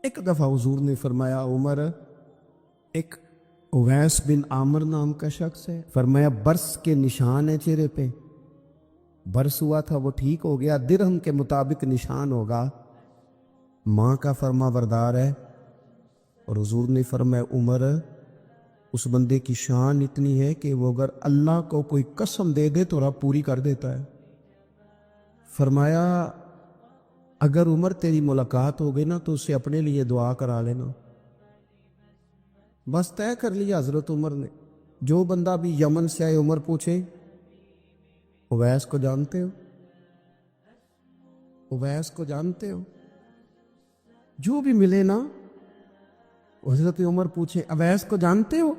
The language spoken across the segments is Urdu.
ایک دفعہ حضور نے فرمایا عمر ایک اویس بن عامر نام کا شخص ہے، فرمایا برس کے نشان ہے چہرے پہ، برس ہوا تھا وہ ٹھیک ہو گیا، درہم کے مطابق نشان ہوگا، ماں کا فرما بردار ہے۔ اور حضور نے فرمایا عمر اس بندے کی شان اتنی ہے کہ وہ اگر اللہ کو کوئی قسم دے دے تو رب پوری کر دیتا ہے۔ فرمایا اگر عمر تیری ملاقات ہو گئی نا تو اسے اپنے لیے دعا کرا لینا۔ بس طے کر لیا حضرت عمر نے۔ جو بندہ بھی یمن سے آئے عمر پوچھے اویس کو جانتے ہو؟ اویس کو جانتے ہو؟ جو بھی ملے نا حضرت عمر پوچھے اویس کو جانتے ہو؟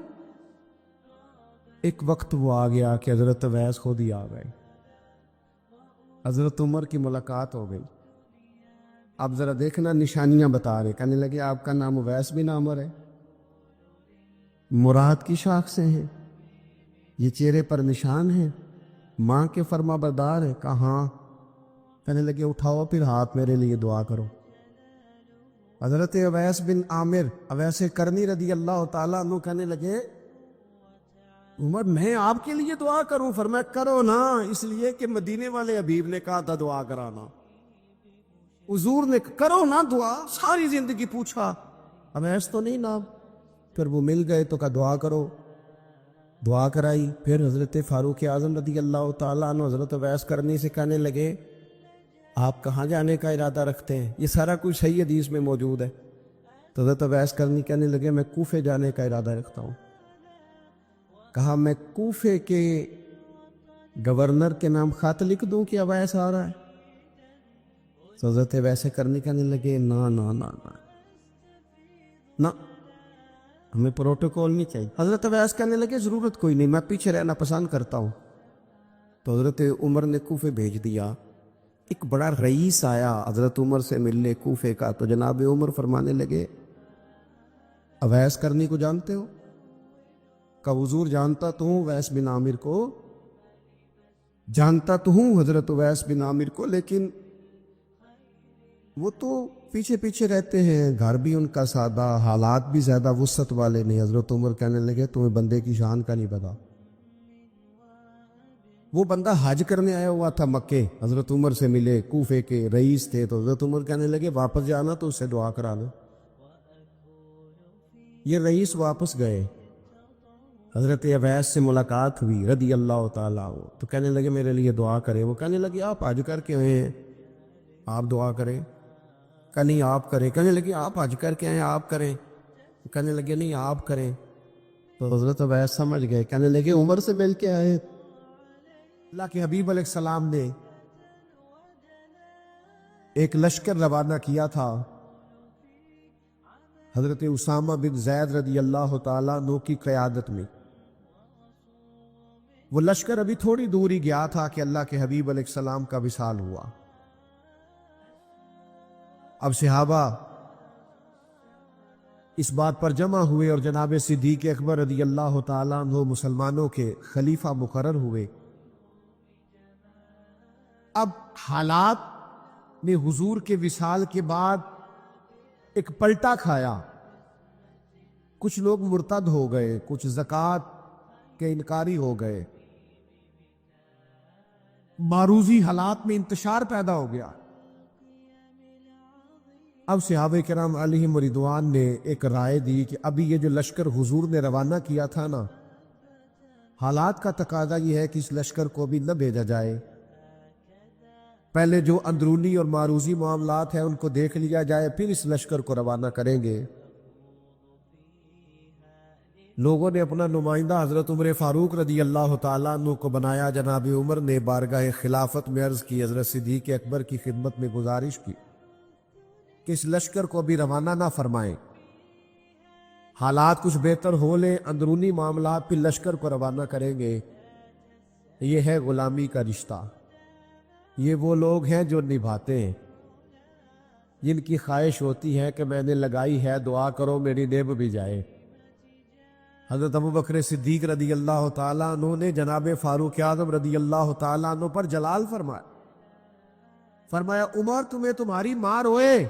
ایک وقت وہ آ گیا کہ حضرت اویس خود ہی آ گئے، حضرت عمر کی ملاقات ہو گئی۔ آپ ذرا دیکھنا نشانیاں بتا رہے، کہنے لگے آپ کا نام اویس بن عامر ہے، مراد کی شاخ سے ہیں، یہ چہرے پر نشان ہے، ماں کے فرما بردار ہے؟ کہا ہاں۔ کہنے لگے اٹھاؤ پھر ہاتھ میرے لیے دعا کرو۔ حضرت اویس بن عامر اویس کرنی رضی اللہ تعالیٰ عنہ کہنے لگے عمر میں آپ کے لیے دعا کروں؟ فرمایا کرو نا، اس لیے کہ مدینے والے حبیب نے کہا تھا دعا کرانا، حضور نے کرو نا دعا، ساری زندگی پوچھا اویس تو نہیں نام، پھر وہ مل گئے تو کہا دعا کرو، دعا کرائی۔ پھر حضرت فاروق اعظم رضی اللہ تعالیٰ عنہ حضرت اویس کرنی سے کہنے لگے آپ کہاں جانے کا ارادہ رکھتے ہیں؟ یہ سارا کچھ صحیح حدیث میں موجود ہے۔ تو حضرت اویس کرنی کہنے لگے میں کوفے جانے کا ارادہ رکھتا ہوں۔ کہا میں کوفے کے گورنر کے نام خط لکھ دوں کہ اویس آ رہا ہے؟ تو حضرت اویس کرنی کہنے لگے نا نا نا نا نا، ہمیں پروٹوکول نہیں چاہیے۔ حضرت اویس کہنے لگے ضرورت کوئی نہیں، میں پیچھے رہنا پسند کرتا ہوں۔ تو حضرت عمر نے کوفے بھیج دیا۔ ایک بڑا رئیس آیا حضرت عمر سے ملنے کوفے کا، تو جناب عمر فرمانے لگے اویس کرنی کو جانتے ہو؟ کہ حضور جانتا تو ہوں اویس بن عامر کو، جانتا تو ہوں حضرت اویس بن عامر کو، لیکن وہ تو پیچھے پیچھے رہتے ہیں، گھر بھی ان کا سادہ، حالات بھی زیادہ وسعت والے نہیں۔ حضرت عمر کہنے لگے تمہیں بندے کی شان کا نہیں پتا۔ وہ بندہ حج کرنے آیا ہوا تھا مکے، حضرت عمر سے ملے، کوفے کے رئیس تھے، تو حضرت عمر کہنے لگے واپس جانا تو اس سے دعا کرا لو۔ یہ رئیس واپس گئے، حضرت اویس سے ملاقات ہوئی رضی اللہ تعالیٰ عنہ، تو کہنے لگے میرے لیے دعا کریں۔ وہ کہنے لگے آپ حج کر کے آئے ہیں، آپ دعا کریں؟ کہ نہیں آپ کریں۔ کہنے لگے آپ حج کر کے آئے ہیں، آپ کریں؟ کہنے لگے نہیں آپ کریں۔ تو حضرت اویس سمجھ گئے، کہنے لگے عمر سے مل کے آئے، اللہ کے حبیب علیہ السلام نے ایک لشکر روانہ کیا تھا حضرت اسامہ بن زید رضی اللہ تعالیٰ عنہ کی قیادت میں۔ وہ لشکر ابھی تھوڑی دور ہی گیا تھا کہ اللہ کے حبیب علیہ السلام کا وصال ہوا۔ اب صحابہ اس بات پر جمع ہوئے اور جناب صدیق اکبر رضی اللہ تعالیٰ عنہ مسلمانوں کے خلیفہ مقرر ہوئے۔ اب حالات نے حضور کے وصال کے بعد ایک پلٹا کھایا، کچھ لوگ مرتد ہو گئے، کچھ زکوٰۃ کے انکاری ہو گئے، معروضی حالات میں انتشار پیدا ہو گیا۔ اب صحابہ کرام علیہم رضوان نے ایک رائے دی کہ ابھی یہ جو لشکر حضور نے روانہ کیا تھا نا، حالات کا تقاضا یہ ہے کہ اس لشکر کو بھی نہ بھیجا جائے، پہلے جو اندرونی اور معروضی معاملات ہیں ان کو دیکھ لیا جائے، پھر اس لشکر کو روانہ کریں گے۔ لوگوں نے اپنا نمائندہ حضرت عمر فاروق رضی اللہ تعالیٰ عنہ کو بنایا۔ جناب عمر نے بارگاہ خلافت میں عرض کی، حضرت صدیق اکبر کی خدمت میں گزارش کی کہ اس لشکر کو بھی روانہ نہ فرمائیں، حالات کچھ بہتر ہو لیں، اندرونی معاملات پھر لشکر کو روانہ کریں گے۔ یہ ہے غلامی کا رشتہ، یہ وہ لوگ ہیں جو نبھاتے ہیں، جن کی خواہش ہوتی ہے کہ میں نے لگائی ہے دعا کرو میری نبھ بھی جائے۔ حضرت ابوبکر صدیق رضی اللہ تعالیٰ عنہ نے جناب فاروق اعظم رضی اللہ تعالیٰ عنہ پر جلال فرمایا، فرمایا عمر تمہیں تمہاری ماں روئے،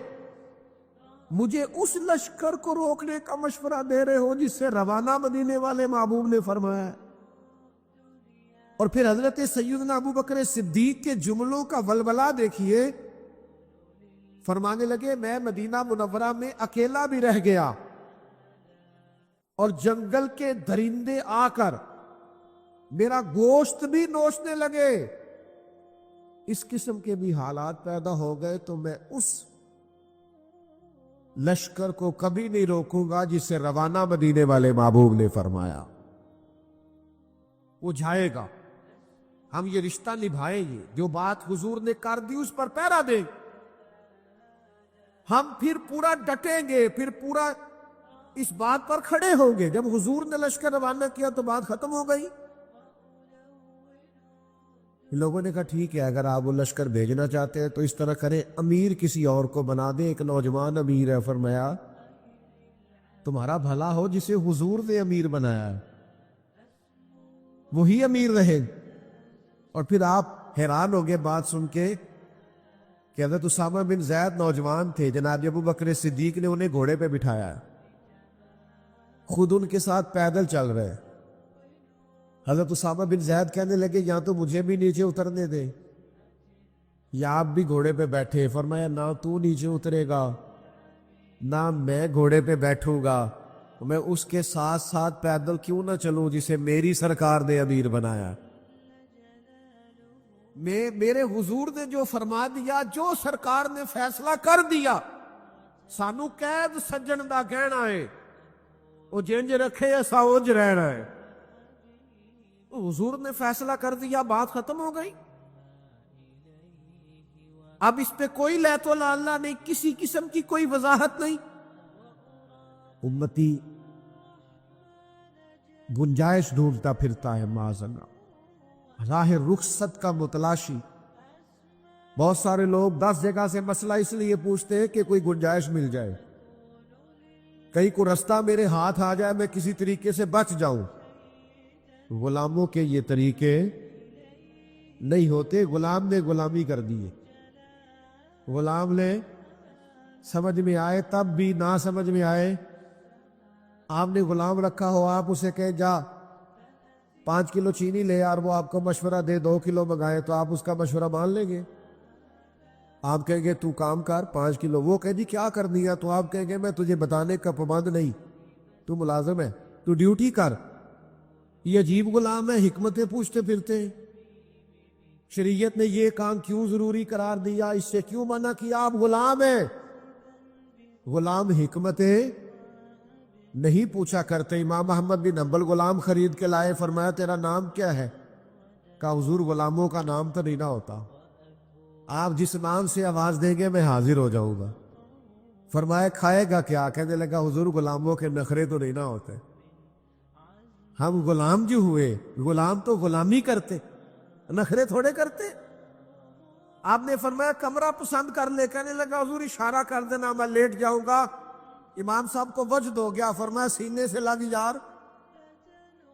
مجھے اس لشکر کو روکنے کا مشورہ دے رہے ہو جس سے روانہ مدینے والے محبوب نے فرمایا ہے؟ اور پھر حضرت سیدنا ابو بکر صدیق کے جملوں کا ولولہ دیکھیے، فرمانے لگے میں مدینہ منورہ میں اکیلا بھی رہ گیا اور جنگل کے درندے آ کر میرا گوشت بھی نوچنے لگے، اس قسم کے بھی حالات پیدا ہو گئے تو میں اس لشکر کو کبھی نہیں روکوں گا جس سے روانہ مدینے والے محبوب نے فرمایا۔ وہ جائے گا، ہم یہ رشتہ نبھائیں گے، جو بات حضور نے کر دی اس پر پہرا دیں، ہم پھر پورا ڈٹیں گے، پھر پورا اس بات پر کھڑے ہوں گے۔ جب حضور نے لشکر روانہ کیا تو بات ختم ہو گئی۔ لوگوں نے کہا ٹھیک ہے، اگر آپ وہ لشکر بھیجنا چاہتے ہیں تو اس طرح کریں، امیر کسی اور کو بنا دیں، ایک نوجوان امیر ہے۔ فرمایا تمہارا بھلا ہو، جسے حضور نے امیر بنایا ہے وہی امیر رہے۔ اور پھر آپ حیران ہو گئے بات سن کے کہ حضرت اسامہ بن زید نوجوان تھے، جناب ابو بکر صدیق نے انہیں گھوڑے پہ بٹھایا، خود ان کے ساتھ پیدل چل رہے۔ حضرت اسامہ بن زید کہنے لگے یا تو مجھے بھی نیچے اترنے دے یا آپ بھی گھوڑے پہ بیٹھے۔ فرمایا نہ تو نیچے اترے گا نہ میں گھوڑے پہ بیٹھوں گا، میں اس کے ساتھ ساتھ پیدل کیوں نہ چلوں جسے میری سرکار نے امیر بنایا۔ میرے حضور نے جو فرما دیا، جو سرکار نے فیصلہ کر دیا، سانو قید سجن دا کہنا ہے، وہ جنج رکھے ایسا اونج رہنا ہے۔ حضور نے فیصلہ کر دیا، بات ختم ہو گئی۔ اب اس پہ کوئی لیت و لالہ نہیں، کسی قسم کی کوئی وضاحت نہیں۔ امتی گنجائش ڈھونڈتا پھرتا ہے معاذ اللہ، راہ رخصت کا متلاشی۔ بہت سارے لوگ 10 جگہ سے مسئلہ اس لیے پوچھتے ہیں کہ کوئی گنجائش مل جائے، کہیں کو رستہ میرے ہاتھ آ جائے، میں کسی طریقے سے بچ جاؤں۔ غلاموں کے یہ طریقے نہیں ہوتے، غلام نے غلامی کر دی ہے۔ غلام نے سمجھ میں آئے تب بھی، نہ سمجھ میں آئے، آپ نے غلام رکھا ہو، آپ اسے کہیں جا 5 کلو چینی لے، اور وہ آپ کو مشورہ دے 2 کلو منگائے تو آپ اس کا مشورہ مان لیں گے؟ آپ کہیں گے تو کام کر 5 کلو، وہ کہہ دی کیا کر دیا، تو آپ کہیں گے میں تجھے بتانے کا پابند نہیں، تو ملازم ہے، تو ڈیوٹی کر۔ یہ عجیب غلام ہے، حکمتیں پوچھتے پھرتے ہیں۔ شریعت نے یہ کام کیوں ضروری قرار دیا، اس سے کیوں منع کیا؟ آپ غلام ہیں، غلام حکمتیں نہیں پوچھا کرتے۔ امام محمد بن حنبل غلام خرید کے لائے، فرمایا تیرا نام کیا ہے؟ کہا حضور غلاموں کا نام تو نہیں نہ ہوتا، آپ جس نام سے آواز دیں گے میں حاضر ہو جاؤں گا۔ فرمایا کھائے گا کیا؟ کہنے لگا حضور غلاموں کے نخرے تو نہیں نہ ہوتے، ہم غلام جو ہوئے، غلام تو غلامی کرتے، نخرے تھوڑے کرتے۔ آپ نے فرمایا کمرہ پسند کر لے، کہنے لگا حضور اشارہ کر دینا میں لیٹ جاؤں گا۔ امام صاحب کو وجد ہو گیا، فرمایا سینے سے لگ یار،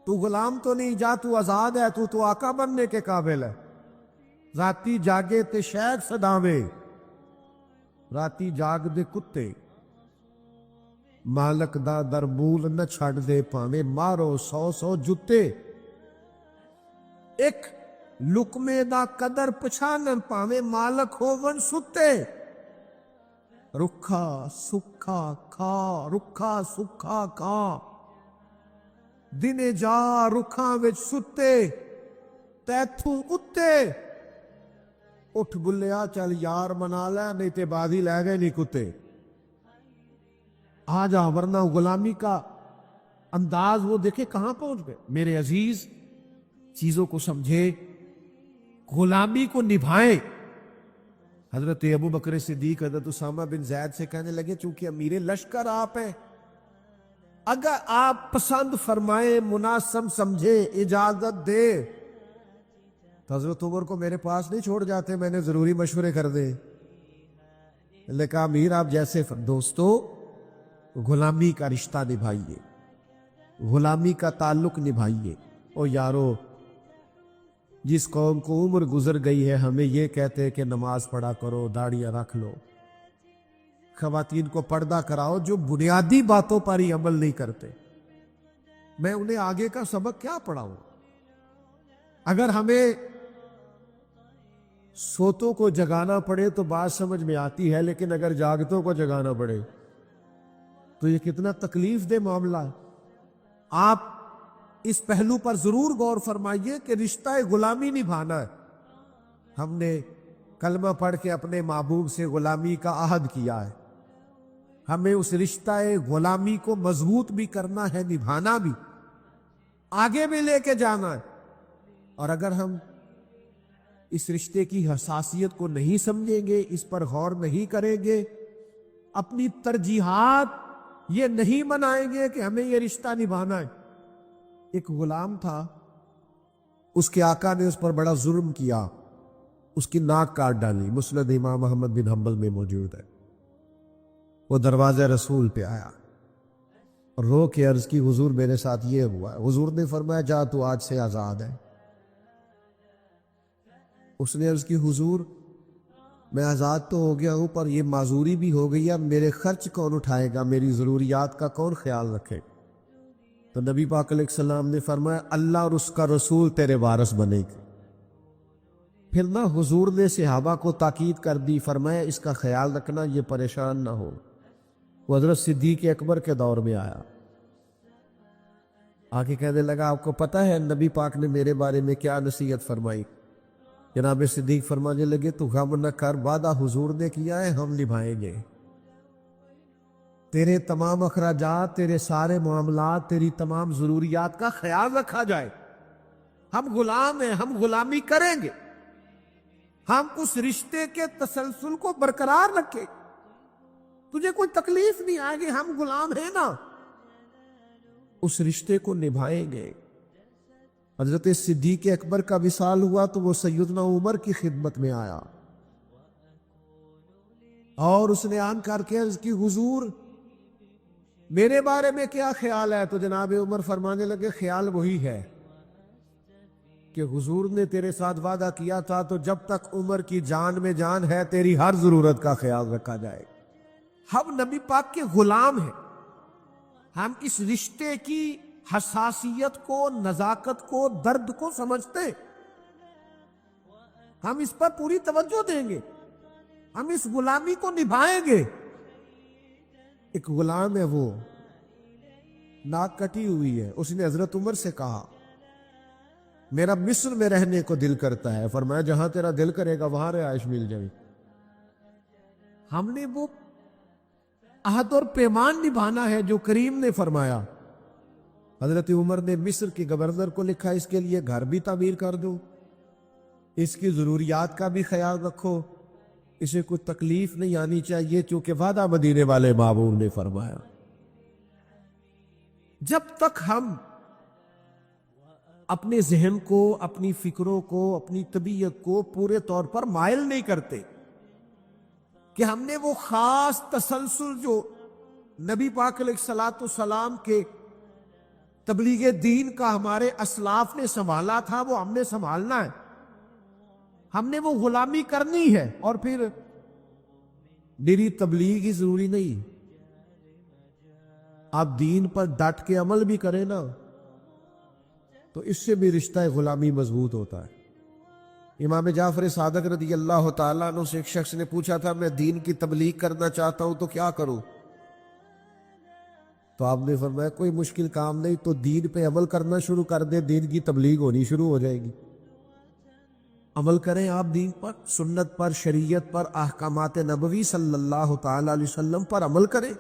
تو غلام تو نہیں، جا تو آزاد ہے، تو آقا بننے کے قابل ہے۔ راتی جاگے تے شیخ صداوے، راتی جاگ دے کتے، مالک دا دربول نہ چھڑ دے، پاویں مارو 100 جتے، ایک لقمے دا قدر پچھانن، پاویں مالک ہوون ستے۔ رکھا سکھا کھا، رکھا سکھا کھا، دنے جا رکھاں وچ ستے، تیتھوں اتے، اٹھ بلیا چل یار منا لے، نہیں تے بازی لے گئے نہیں کتے۔ آ جا، ورنہ غلامی کا انداز وہ دیکھے کہاں پہنچ گئے۔ میرے عزیز چیزوں کو سمجھے، غلامی کو نبھائیں۔ حضرت ابو بکر صدیق حضرت اسامہ بن زید سے کہنے لگے چونکہ امیر لشکر آپ ہیں، اگر آپ پسند فرمائیں، مناسب سمجھے، اجازت دے تو حضرت عمر کو میرے پاس نہیں چھوڑ جاتے، میں نے ضروری مشورے کر دے۔ نے کہا امیر آپ جیسے دوستو، غلامی کا رشتہ نبھائیے، غلامی کا تعلق نبھائیے۔ او یارو، جس قوم کو عمر گزر گئی ہے ہمیں یہ کہتے ہیں کہ نماز پڑھا کرو، داڑیاں رکھ لو، خواتین کو پردہ کراؤ جو بنیادی باتوں پر ہی عمل نہیں کرتے، میں انہیں آگے کا سبق کیا پڑھاؤں؟ اگر ہمیں سوتوں کو جگانا پڑے تو بات سمجھ میں آتی ہے، لیکن اگر جاگتوں کو جگانا پڑے تو یہ کتنا تکلیف دہ معاملہ ہے۔ آپ اس پہلو پر ضرور غور فرمائیے کہ رشتہ غلامی نبھانا ہے۔ ہم نے کلمہ پڑھ کے اپنے محبوب سے غلامی کا عہد کیا ہے، ہمیں اس رشتہ غلامی کو مضبوط بھی کرنا ہے، نبھانا بھی، آگے بھی لے کے جانا ہے۔ اور اگر ہم اس رشتے کی حساسیت کو نہیں سمجھیں گے، اس پر غور نہیں کریں گے، اپنی ترجیحات یہ نہیں منائیں گے کہ ہمیں یہ رشتہ نبھانا ہے۔ ایک غلام تھا، اس کے آقا نے اس پر بڑا ظلم کیا، اس کی ناک کاٹ ڈالی، مسند امام احمد بن حنبل میں موجود ہے۔ وہ دروازہ رسول پہ آیا، رو کے عرض کی، حضور میرے ساتھ یہ ہوا ہے۔ حضور نے فرمایا جا تو آج سے آزاد ہے۔ اس نے عرض کی حضور میں آزاد تو ہو گیا ہوں، پر یہ معذوری بھی ہو گئی ہے، میرے خرچ کون اٹھائے گا، میری ضروریات کا کون خیال رکھے؟ تو نبی پاک علیہ السلام نے فرمایا اللہ اور اس کا رسول تیرے وارث بنے گے۔ پھر نہ حضور نے صحابہ کو تاکید کر دی، فرمایا اس کا خیال رکھنا، یہ پریشان نہ ہو۔ وہ حضرت صدیق اکبر کے دور میں آیا، آگے کہنے لگا آپ کو پتہ ہے نبی پاک نے میرے بارے میں کیا نصیحت فرمائی؟ جناب صدیق فرمانے لگے تو غم نہ کر، وعدہ حضور نے کیا ہے، ہم نبھائیں گے۔ تیرے تمام اخراجات، تیرے سارے معاملات، تیری تمام ضروریات کا خیال رکھا جائے۔ ہم غلام ہیں، ہم غلامی کریں گے، ہم اس رشتے کے تسلسل کو برقرار رکھیں، تجھے کوئی تکلیف نہیں آئے گی، ہم غلام ہیں نا، اس رشتے کو نبھائیں گے۔ حضرت صدیق اکبر کا وصال ہوا تو وہ سیدنا عمر کی خدمت میں آیا اور اس نے آن کر کے عرض کی حضور میرے بارے میں کیا خیال ہے؟ تو جناب عمر فرمانے لگے خیال وہی ہے کہ حضور نے تیرے ساتھ وعدہ کیا تھا، تو جب تک عمر کی جان میں جان ہے تیری ہر ضرورت کا خیال رکھا جائے۔ ہم نبی پاک کے غلام ہیں، ہم اس رشتے کی حساسیت کو، نزاکت کو، درد کو سمجھتے ہیں، ہم اس پر پوری توجہ دیں گے، ہم اس غلامی کو نبھائیں گے۔ ایک غلام ہے، وہ ناک کٹی ہوئی ہے، اس نے حضرت عمر سے کہا میرا مصر میں رہنے کو دل کرتا ہے، فرمایا جہاں تیرا دل کرے گا وہاں رہائش مل جائے۔ ہم نے وہ عہد اور پیمان نبھانا ہے جو کریم نے فرمایا۔ حضرت عمر نے مصر کے گورنر کو لکھا اس کے لیے گھر بھی تعمیر کر دو، اس کی ضروریات کا بھی خیال رکھو، اسے کوئی تکلیف نہیں آنی چاہیے، چونکہ وعدہ مدینے والے محبوب نے فرمایا۔ جب تک ہم اپنے ذہن کو، اپنی فکروں کو، اپنی طبیعت کو پورے طور پر مائل نہیں کرتے کہ ہم نے وہ خاص تسلسل جو نبی پاک علیہ الصلوۃ والسلام کے تبلیغ دین کا ہمارے اسلاف نے سنبھالا تھا، وہ ہم نے سنبھالنا ہے، ہم نے وہ غلامی کرنی ہے۔ اور پھر میری تبلیغ ہی ضروری نہیں، آپ دین پر ڈٹ کے عمل بھی کریں نا، تو اس سے بھی رشتہ غلامی مضبوط ہوتا ہے۔ امام جعفر صادق رضی اللہ تعالیٰ عنہ سے ایک شخص نے پوچھا تھا میں دین کی تبلیغ کرنا چاہتا ہوں تو کیا کروں؟ تو آپ نے فرمایا کوئی مشکل کام نہیں، تو دین پہ عمل کرنا شروع کر دیں، دین کی تبلیغ ہونی شروع ہو جائے گی۔ عمل کریں آپ دین پر، سنت پر، شریعت پر، احکامات نبوی صلی اللہ تعالی علیہ وسلم پر عمل کریں،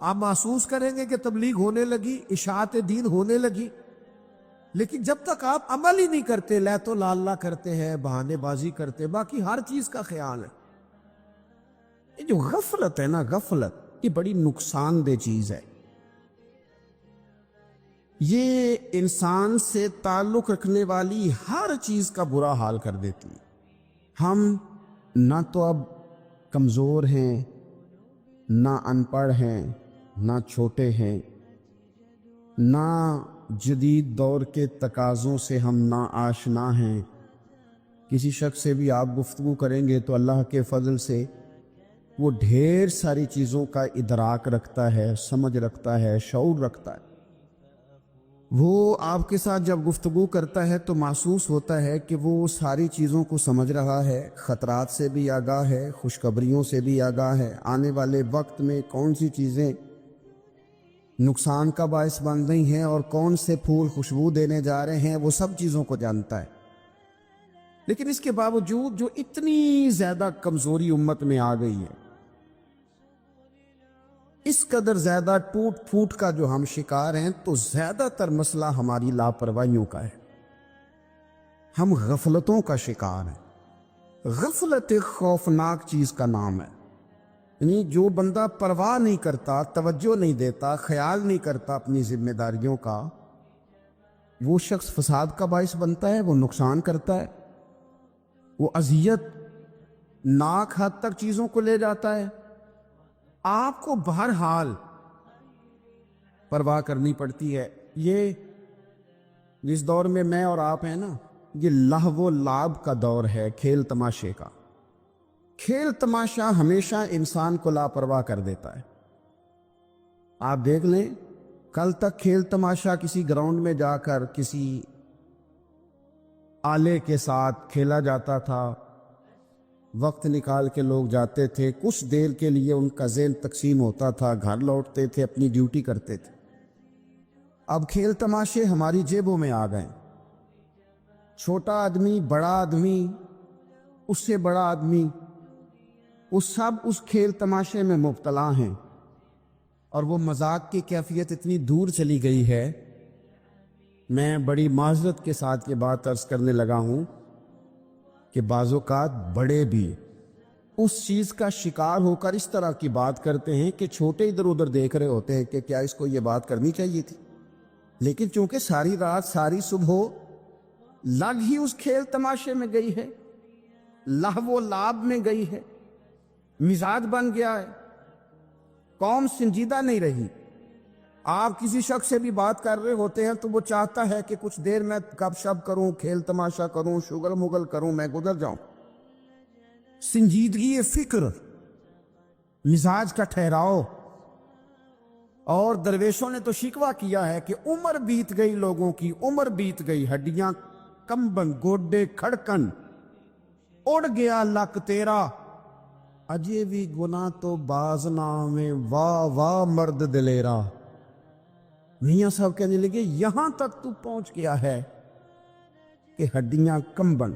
آپ محسوس کریں گے کہ تبلیغ ہونے لگی، اشاعت دین ہونے لگی۔ لیکن جب تک آپ عمل ہی نہیں کرتے، لیت و لالا کرتے ہیں، بہانے بازی کرتے، باقی ہر چیز کا خیال ہے، یہ جو غفلت ہے نا، غفلت یہ بڑی نقصان دہ چیز ہے، یہ انسان سے تعلق رکھنے والی ہر چیز کا برا حال کر دیتی ہے۔ ہم نہ تو اب کمزور ہیں، نہ ان پڑھ ہیں، نہ چھوٹے ہیں، نہ جدید دور کے تقاضوں سے ہم نا آشنا ہیں۔ کسی شخص سے بھی آپ گفتگو کریں گے تو اللہ کے فضل سے وہ ڈھیر ساری چیزوں کا ادراک رکھتا ہے، سمجھ رکھتا ہے، شعور رکھتا ہے۔ وہ آپ کے ساتھ جب گفتگو کرتا ہے تو محسوس ہوتا ہے کہ وہ ساری چیزوں کو سمجھ رہا ہے، خطرات سے بھی آگاہ ہے، خوشخبریوں سے بھی آگاہ ہے، آنے والے وقت میں کون سی چیزیں نقصان کا باعث بن رہی ہیں اور کون سے پھول خوشبو دینے جا رہے ہیں، وہ سب چیزوں کو جانتا ہے۔ لیکن اس کے باوجود جو اتنی زیادہ کمزوری امت میں آ گئی ہے، اس قدر زیادہ ٹوٹ پھوٹ کا جو ہم شکار ہیں، تو زیادہ تر مسئلہ ہماری لاپرواہیوں کا ہے۔ ہم غفلتوں کا شکار ہیں۔ غفلت ایک خوفناک چیز کا نام ہے، یعنی جو بندہ پرواہ نہیں کرتا، توجہ نہیں دیتا، خیال نہیں کرتا اپنی ذمہ داریوں کا، وہ شخص فساد کا باعث بنتا ہے، وہ نقصان کرتا ہے، وہ اذیت ناک حد تک چیزوں کو لے جاتا ہے۔ آپ کو بہرحال پرواہ کرنی پڑتی ہے۔ یہ جس دور میں میں اور آپ ہیں نا، یہ لہو و لعب کا دور ہے، کھیل تماشے کا۔ کھیل تماشا ہمیشہ انسان کو لاپرواہ کر دیتا ہے۔ آپ دیکھ لیں، کل تک کھیل تماشا کسی گراؤنڈ میں جا کر کسی آلے کے ساتھ کھیلا جاتا تھا، وقت نکال کے لوگ جاتے تھے، کچھ دیر کے لیے ان کا ذہن تقسیم ہوتا تھا، گھر لوٹتے تھے، اپنی ڈیوٹی کرتے تھے۔ اب کھیل تماشے ہماری جیبوں میں آ گئے۔ چھوٹا آدمی، بڑا آدمی، اس سے بڑا آدمی، وہ سب اس کھیل تماشے میں مبتلا ہیں، اور وہ مذاق کی کیفیت اتنی دور چلی گئی ہے، میں بڑی معذرت کے ساتھ یہ بات عرض کرنے لگا ہوں کہ بعض اوقات بڑے بھی اس چیز کا شکار ہو کر اس طرح کی بات کرتے ہیں کہ چھوٹے ادھر ادھر دیکھ رہے ہوتے ہیں کہ کیا اس کو یہ بات کرنی چاہیے تھی، لیکن چونکہ ساری رات ساری صبح لگ ہی اس کھیل تماشے میں گئی ہے، لہو و لعب میں گئی ہے، مزاج بن گیا ہے، قوم سنجیدہ نہیں رہی۔ آپ کسی شخص سے بھی بات کر رہے ہوتے ہیں تو وہ چاہتا ہے کہ کچھ دیر میں گپ شپ کروں، کھیل تماشا کروں، شغل مغل کروں، میں گزر جاؤں۔ سنجیدگی فکر، مزاج کا ٹھہراؤ۔ اور درویشوں نے تو شکوہ کیا ہے کہ عمر بیت گئی، لوگوں کی عمر بیت گئی، ہڈیاں کمبن، گوڈے کھڑکن، اڑ گیا لک تیرا، اجے بھی گناہ تو باز نام میں، واہ واہ مرد دلیرا۔ میاں صاحب کہنے لگے یہاں تک تو پہنچ گیا ہے کہ ہڈیاں کمبن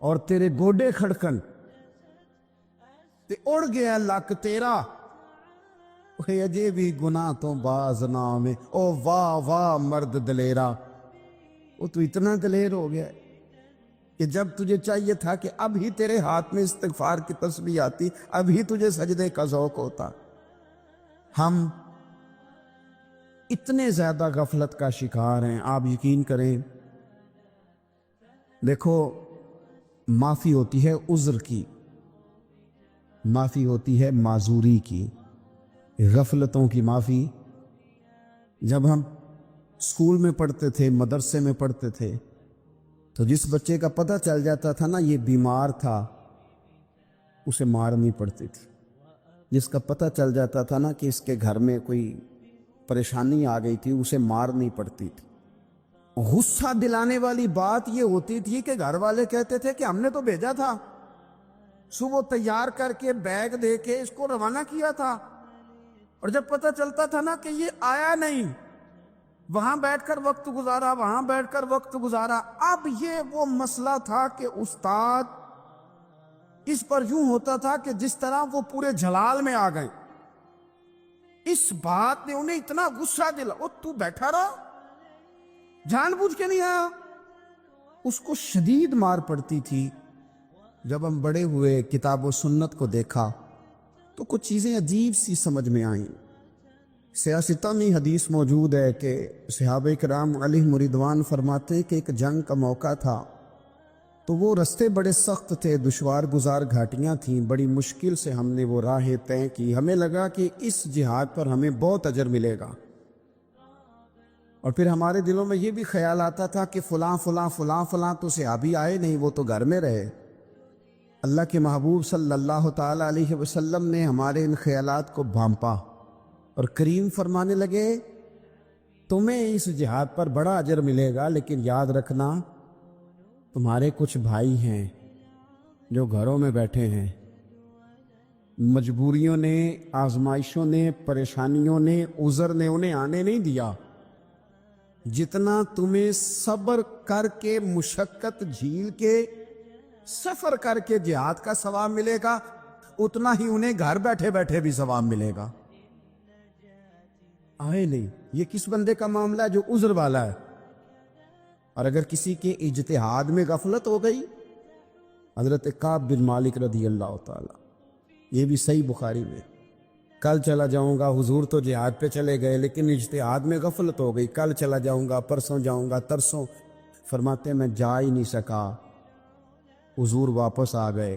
اور تیرے گوڈے کھڑکن تے اڑ گیا لک تیرا، اجے بھی گناہ تو باز نہ میں، او واہ واہ مرد دلیرا۔ وہ تو اتنا دلیر ہو گیا ہے کہ جب تجھے چاہیے تھا کہ اب ہی تیرے ہاتھ میں استغفار کی تسبیح آتی، اب ہی تجھے سجدے کا ذوق ہوتا۔ ہم اتنے زیادہ غفلت کا شکار ہیں، آپ یقین کریں۔ دیکھو، معافی ہوتی ہے عذر کی، معافی ہوتی ہے معذوری کی، غفلتوں کی معافی۔ جب ہم اسکول میں پڑھتے تھے، مدرسے میں پڑھتے تھے، تو جس بچے کا پتہ چل جاتا تھا نا یہ بیمار تھا، اسے مارنی پڑتی تھی۔ جس کا پتہ چل جاتا تھا نا کہ اس کے گھر میں کوئی پریشانی آ گئی تھی، اسے مارنی پڑتی تھی۔ غصہ دلانے والی بات یہ ہوتی تھی کہ گھر والے کہتے تھے کہ ہم نے تو بھیجا تھا، صبح تیار کر کے بیگ دے کے اس کو روانہ کیا تھا، اور جب پتہ چلتا تھا نا کہ یہ آیا نہیں، وہاں بیٹھ کر وقت گزارا، وہاں بیٹھ کر وقت گزارا۔ اب یہ وہ مسئلہ تھا کہ استاد اس پر یوں ہوتا تھا کہ جس طرح وہ پورے جلال میں آ گئے۔ اس بات نے انہیں اتنا غصہ دلا، او تو بیٹھا رہا، جان بوجھ کے نہیں آیا۔ اس کو شدید مار پڑتی تھی۔ جب ہم بڑے ہوئے، کتاب و سنت کو دیکھا تو کچھ چیزیں عجیب سی سمجھ میں آئیں۔ سیاستہ میں حدیث موجود ہے کہ صحابہ کرام علیہم رضوان فرماتے کہ ایک جنگ کا موقع تھا، تو وہ رستے بڑے سخت تھے، دشوار گزار گھاٹیاں تھیں، بڑی مشکل سے ہم نے وہ راہیں طے کی۔ ہمیں لگا کہ اس جہاد پر ہمیں بہت اجر ملے گا، اور پھر ہمارے دلوں میں یہ بھی خیال آتا تھا کہ فلاں فلاں فلاں فلاں تو صحابی آئے نہیں، وہ تو گھر میں رہے۔ اللہ کے محبوب صلی اللہ تعالی علیہ وسلم نے ہمارے ان خیالات کو بھانپا اور کریم فرمانے لگے تمہیں اس جہاد پر بڑا اجر ملے گا، لیکن یاد رکھنا تمہارے کچھ بھائی ہیں جو گھروں میں بیٹھے ہیں، مجبوریوں نے، آزمائشوں نے، پریشانیوں نے، عذر نے انہیں آنے نہیں دیا۔ جتنا تمہیں صبر کر کے، مشقت جھیل کے، سفر کر کے جہاد کا ثواب ملے گا، اتنا ہی انہیں گھر بیٹھے بیٹھے بھی ثواب ملے گا۔ آئے نہیں، یہ کس بندے کا معاملہ ہے جو عذر والا ہے؟ اور اگر کسی کے اجتہاد میں غفلت ہو گئی، حضرت کعب بن مالک رضی اللہ تعالی، یہ بھی صحیح بخاری میں، کل چلا جاؤں گا، حضور تو جہاد پہ چلے گئے لیکن اجتہاد میں غفلت ہو گئی، کل چلا جاؤں گا، پرسوں جاؤں گا، ترسوں، فرماتے میں جا ہی نہیں سکا، حضور واپس آ گئے۔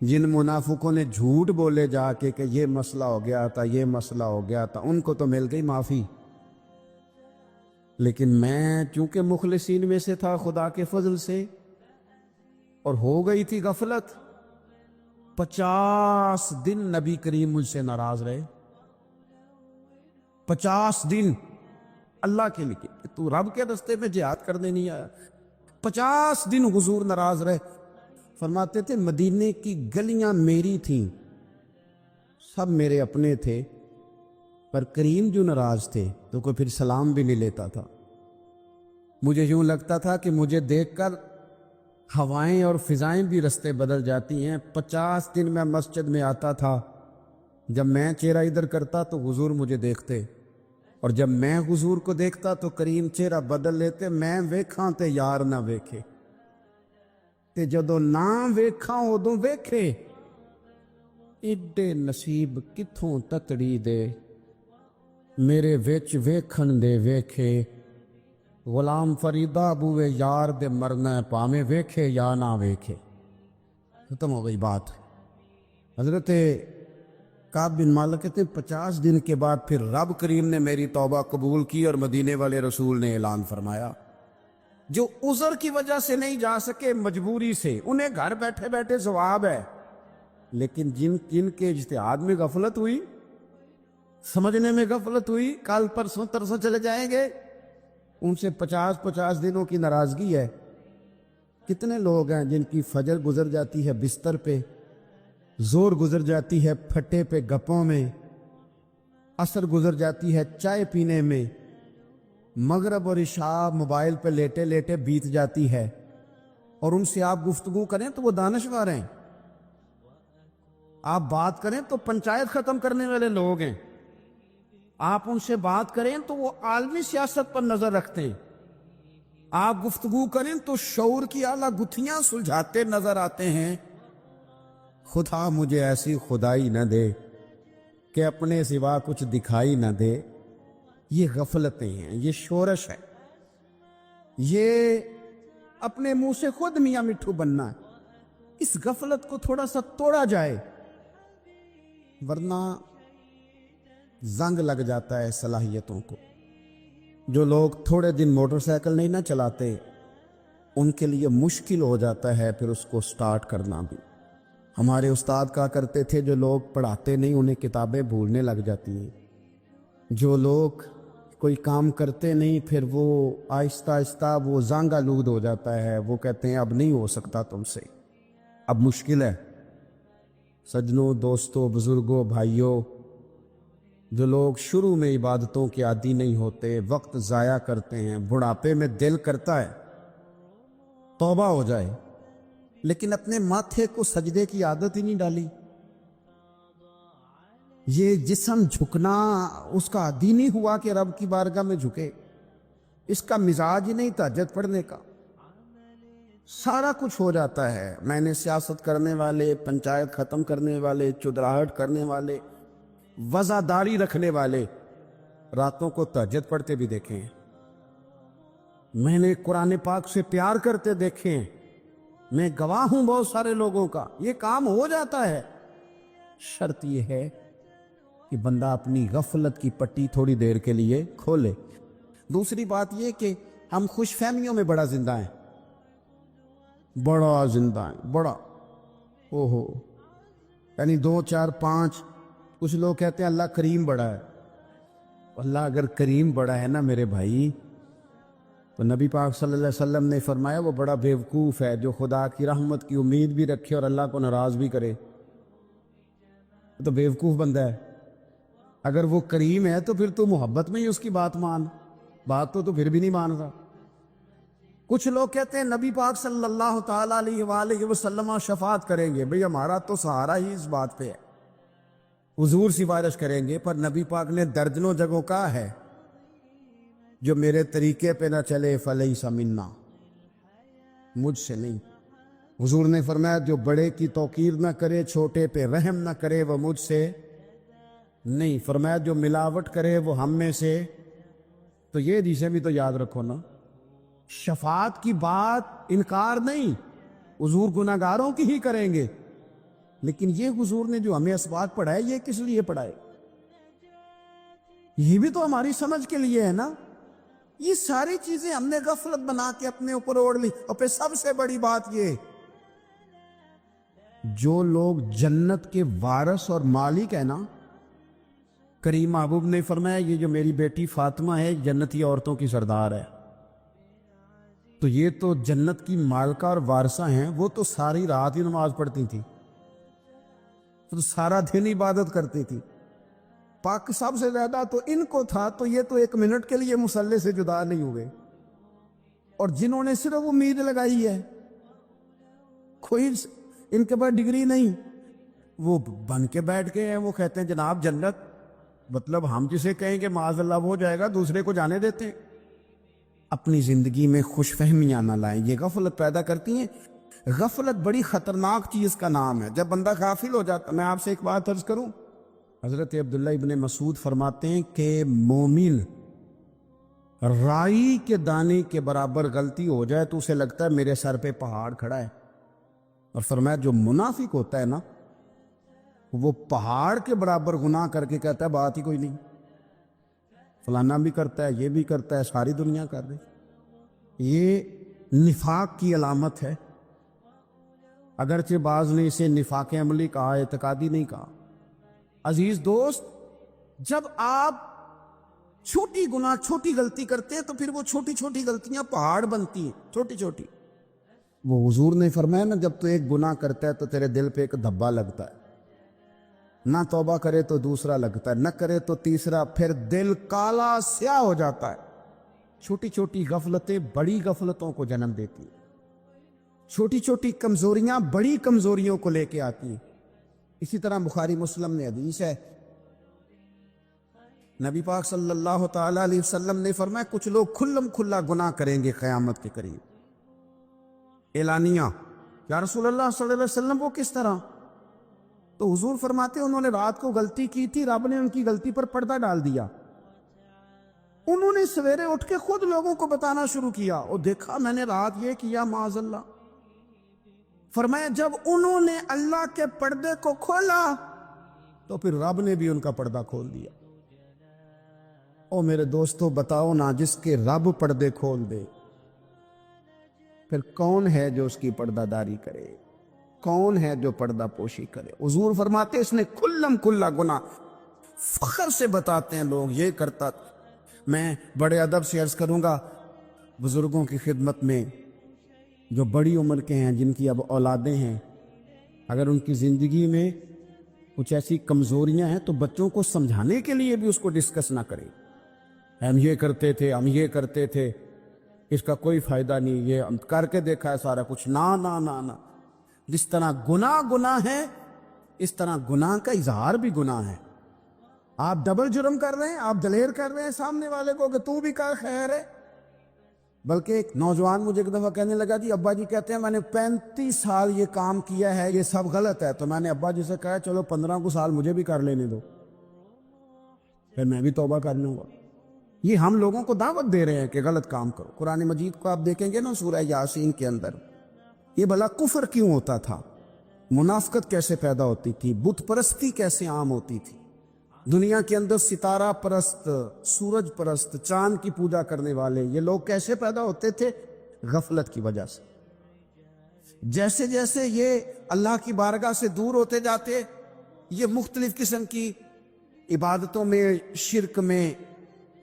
جن منافقوں نے جھوٹ بولے جا کے کہ یہ مسئلہ ہو گیا تھا، یہ مسئلہ ہو گیا تھا، ان کو تو مل گئی معافی، لیکن میں چونکہ مخلصین میں سے تھا خدا کے فضل سے، اور ہو گئی تھی غفلت، 50 دن نبی کریم مجھ سے ناراض رہے۔ 50 دن اللہ کے لیے کہ تو رب کے رستے میں جہاد کرنے نہیں آیا، 50 دن حضور ناراض رہے۔ فرماتے تھے مدینے کی گلیاں میری تھیں، سب میرے اپنے تھے، پر کریم جو ناراض تھے تو کوئی پھر سلام بھی نہیں لیتا تھا۔ مجھے یوں لگتا تھا کہ مجھے دیکھ کر ہوائیں اور فضائیں بھی رستے بدل جاتی ہیں۔ 50 دن میں مسجد میں آتا تھا، جب میں چہرہ ادھر کرتا تو حضور مجھے دیکھتے، اور جب میں حضور کو دیکھتا تو کریم چہرہ بدل لیتے، میں ویکھاں تے یار نہ ویکھے، تے جدوں نہ ویکھاں ادوں ویکھے، ایڈے نصیب کتھوں تتڑی دے، میرے وچ ویکھن دے ویکھے، غلام فریدہ بوئے یار دے مرنا پاویں ویکھے یا نہ ویکھے۔ ختم ہو گئی بات۔ حضرت کعب بن مالک کہتے ہیں 50 دن کے بعد پھر رب کریم نے میری توبہ قبول کی، اور مدینے والے رسول نے اعلان فرمایا جو عذر کی وجہ سے نہیں جا سکے، مجبوری سے، انہیں گھر بیٹھے بیٹھے ثواب ہے، لیکن جن کے اجتہاد میں غفلت ہوئی، سمجھنے میں غفلت ہوئی، کل پرسوں ترسوں چلے جائیں گے، ان سے 50 دنوں کی ناراضگی ہے۔ کتنے لوگ ہیں جن کی فجر گزر جاتی ہے بستر پہ، زور گزر جاتی ہے پھٹے پہ گپوں میں، عصر گزر جاتی ہے چائے پینے میں، مغرب اور عشاء موبائل پہ لیٹے لیٹے بیت جاتی ہے، اور ان سے آپ گفتگو کریں تو وہ دانشور ہیں، آپ بات کریں تو پنچایت ختم کرنے والے لوگ ہیں، آپ ان سے بات کریں تو وہ عالمی سیاست پر نظر رکھتے ہیں، آپ گفتگو کریں تو شعور کی اعلیٰ گتھیاں سلجھاتے نظر آتے ہیں۔ خدا مجھے ایسی خدائی نہ دے کہ اپنے سوا کچھ دکھائی نہ دے۔ یہ غفلتیں ہیں، یہ شورش ہے، یہ اپنے منہ سے خود میاں مٹھو بننا ہے۔ اس غفلت کو تھوڑا سا توڑا جائے، ورنہ زنگ لگ جاتا ہے صلاحیتوں کو۔ جو لوگ تھوڑے دن موٹر سائیکل نہیں نہ چلاتے، ان کے لیے مشکل ہو جاتا ہے پھر اس کو سٹارٹ کرنا بھی۔ ہمارے استاد کہا کرتے تھے جو لوگ پڑھاتے نہیں انہیں کتابیں بھولنے لگ جاتی ہیں، جو لوگ کوئی کام کرتے نہیں پھر وہ آہستہ آہستہ وہ زنگ آلود ہو جاتا ہے، وہ کہتے ہیں اب نہیں ہو سکتا تم سے، اب مشکل ہے۔ سجنوں، دوستوں، بزرگوں، بھائیوں، جو لوگ شروع میں عبادتوں کے عادی نہیں ہوتے، وقت ضائع کرتے ہیں، بڑھاپے میں دل کرتا ہے توبہ ہو جائے، لیکن اپنے ماتھے کو سجدے کی عادت ہی نہیں ڈالی۔ یہ جسم جھکنا اس کا عادی نہیں ہوا کہ رب کی بارگاہ میں جھکے، اس کا مزاج ہی نہیں تہجد پڑھنے کا۔ سارا کچھ ہو جاتا ہے، میں نے سیاست کرنے والے، پنچایت ختم کرنے والے، چدراہٹ کرنے والے، وزاداری رکھنے والے راتوں کو تہجد پڑھتے بھی دیکھے ہیں، میں نے قرآن پاک سے پیار کرتے دیکھے ہیں، میں گواہ ہوں بہت سارے لوگوں کا، یہ کام ہو جاتا ہے۔ شرط یہ ہے کہ بندہ اپنی غفلت کی پٹی تھوڑی دیر کے لیے کھولے۔ دوسری بات یہ کہ ہم خوش فہمیوں میں بڑا زندہ ہیں، بڑا زندہ ہیں، بڑا اوہو، یعنی 2 4 5. کچھ لوگ کہتے ہیں اللہ کریم بڑا ہے. اللہ اگر کریم بڑا ہے نا میرے بھائی، تو نبی پاک صلی اللہ علیہ وسلم نے فرمایا وہ بڑا بیوقوف ہے جو خدا کی رحمت کی امید بھی رکھے اور اللہ کو ناراض بھی کرے. تو بیوقوف بندہ ہے. اگر وہ کریم ہے تو پھر تو محبت میں ہی اس کی بات مان. بات تو پھر بھی نہیں مان رہا. کچھ لوگ کہتے ہیں نبی پاک صلی اللہ تعالیٰ علیہ وآلہ وسلم شفاعت کریں گے. بھئی ہمارا تو سہارا ہی اس بات پہ ہے، حضور سفارش کریں گے. پر نبی پاک نے درجنوں جگہوں کہا ہے جو میرے طریقے پہ نہ چلے فلیس منا، مجھ سے نہیں. حضور نے فرمایا جو بڑے کی توقیر نہ کرے، چھوٹے پہ رحم نہ کرے، وہ مجھ سے نہیں. فرمایا جو ملاوٹ کرے وہ ہم میں سے. تو یہ حدیثیں بھی تو یاد رکھو نا. شفاعت کی بات انکار نہیں، حضور گناہگاروں کی ہی کریں گے. لیکن یہ حضور نے جو ہمیں اسباق پڑھائے یہ کس لیے پڑھائے؟ یہ بھی تو ہماری سمجھ کے لیے ہے نا. یہ ساری چیزیں ہم نے غفلت بنا کے اپنے اوپر اوڑھ لی. اور پھر سب سے بڑی بات یہ، جو لوگ جنت کے وارث اور مالک ہیں نا، کریم محبوب نے فرمایا یہ جو میری بیٹی فاطمہ ہے جنتی عورتوں کی سردار ہے. تو یہ تو جنت کی مالکہ اور وارثہ ہیں. وہ تو ساری رات ہی نماز پڑھتی تھی، تو سارا دن عبادت کرتی تھی. پاک سب سے زیادہ تو ان کو تھا. تو یہ تو 1 منٹ کے لیے مصلی سے جدا نہیں ہوئے. اور جنہوں نے صرف امید لگائی ہے، کوئی ان کے پاس ڈگری نہیں، وہ بن کے بیٹھ گئے ہیں. وہ کہتے ہیں جناب جنت، مطلب ہم جسے کہیں کہ معاذ اللہ وہ ہو جائے گا، دوسرے کو جانے دیتے ہیں. اپنی زندگی میں خوش فہمیاں نہ لائیں، یہ غفلت پیدا کرتی ہیں. غفلت بڑی خطرناک چیز کا نام ہے. جب بندہ غافل ہو جاتا، میں آپ سے ایک بات عرض کروں. حضرت عبداللہ ابن مسعود فرماتے ہیں کہ مومن رائی کے دانے کے برابر غلطی ہو جائے تو اسے لگتا ہے میرے سر پہ پہاڑ کھڑا ہے. اور فرمایا جو منافق ہوتا ہے نا، وہ پہاڑ کے برابر گناہ کر کے کہتا ہے بات ہی کوئی نہیں، فلانا بھی کرتا ہے، یہ بھی کرتا ہے، ساری دنیا کر رہی. یہ نفاق کی علامت ہے. اگرچہ بعض نے اسے نفاق عملی کہا، اعتقادی نہیں کہا. عزیز دوست، جب آپ چھوٹی گناہ چھوٹی غلطی کرتے ہیں تو پھر وہ چھوٹی چھوٹی غلطیاں پہاڑ بنتی ہیں، چھوٹی چھوٹی. وہ حضور نے فرمایا نا، جب تو ایک گناہ کرتا ہے تو تیرے دل پہ ایک دھبا لگتا ہے. نہ توبہ کرے تو دوسرا لگتا ہے، نہ کرے تو تیسرا، پھر دل کالا سیاہ ہو جاتا ہے. چھوٹی چھوٹی غفلتیں بڑی غفلتوں کو جنم دیتی ہیں. چھوٹی چھوٹی کمزوریاں بڑی کمزوریوں کو لے کے آتی ہیں. اسی طرح بخاری مسلم میں حدیث ہے، نبی پاک صلی اللہ تعالی علیہ وسلم نے فرمایا کچھ لوگ کھلم کھلا گناہ کریں گے قیامت کے قریب. اعلانیہ، یا رسول اللہ صلی اللہ علیہ وسلم وہ کس طرح؟ تو حضور فرماتے انہوں نے رات کو غلطی کی تھی، رب نے ان کی غلطی پر پردہ ڈال دیا. انہوں نے سویرے اٹھ کے خود لوگوں کو بتانا شروع کیا، اور دیکھا میں نے رات یہ کیا، معاذ اللہ. فرمایا جب انہوں نے اللہ کے پردے کو کھولا تو پھر رب نے بھی ان کا پردہ کھول دیا. او میرے دوستو بتاؤ نا، جس کے رب پردے کھول دے پھر کون ہے جو اس کی پردہ داری کرے؟ کون ہے جو پردہ پوشی کرے؟ حضور فرماتے اس نے کھلم کھلا گناہ، فخر سے بتاتے ہیں لوگ یہ کرتا. میں بڑے ادب سے عرض کروں گا بزرگوں کی خدمت میں، جو بڑی عمر کے ہیں، جن کی اب اولادیں ہیں، اگر ان کی زندگی میں کچھ ایسی کمزوریاں ہیں تو بچوں کو سمجھانے کے لیے بھی اس کو ڈسکس نہ کریں. ہم یہ کرتے تھے، ہم یہ کرتے تھے، اس کا کوئی فائدہ نہیں، یہ ہم کر کے دیکھا ہے سارا کچھ. نہ نہ نہ نہ. جس طرح گناہ ہے، اس طرح گناہ کا اظہار بھی گناہ ہے. آپ ڈبل جرم کر رہے ہیں، آپ دلیر کر رہے ہیں سامنے والے کو کہ تو بھی کر خیر ہے. بلکہ ایک نوجوان مجھے ایک دفعہ کہنے لگا جی ابا جی کہتے ہیں میں نے 35 سال یہ کام کیا ہے، یہ سب غلط ہے. تو میں نے ابا جی سے کہا چلو 15 کو سال مجھے بھی کر لینے دو، پھر میں بھی توبہ کر لوں گا. یہ ہم لوگوں کو دعوت دے رہے ہیں کہ غلط کام کرو. قرآن مجید کو آپ دیکھیں گے نا، سورہ یاسین کے اندر یہ بھلا کفر کیوں ہوتا تھا، منافقت کیسے پیدا ہوتی تھی، بت پرستی کیسے عام ہوتی تھی، دنیا کے اندر ستارہ پرست، سورج پرست، چاند کی پوجا کرنے والے یہ لوگ کیسے پیدا ہوتے تھے؟ غفلت کی وجہ سے. جیسے جیسے یہ اللہ کی بارگاہ سے دور ہوتے جاتے، یہ مختلف قسم کی عبادتوں میں، شرک میں،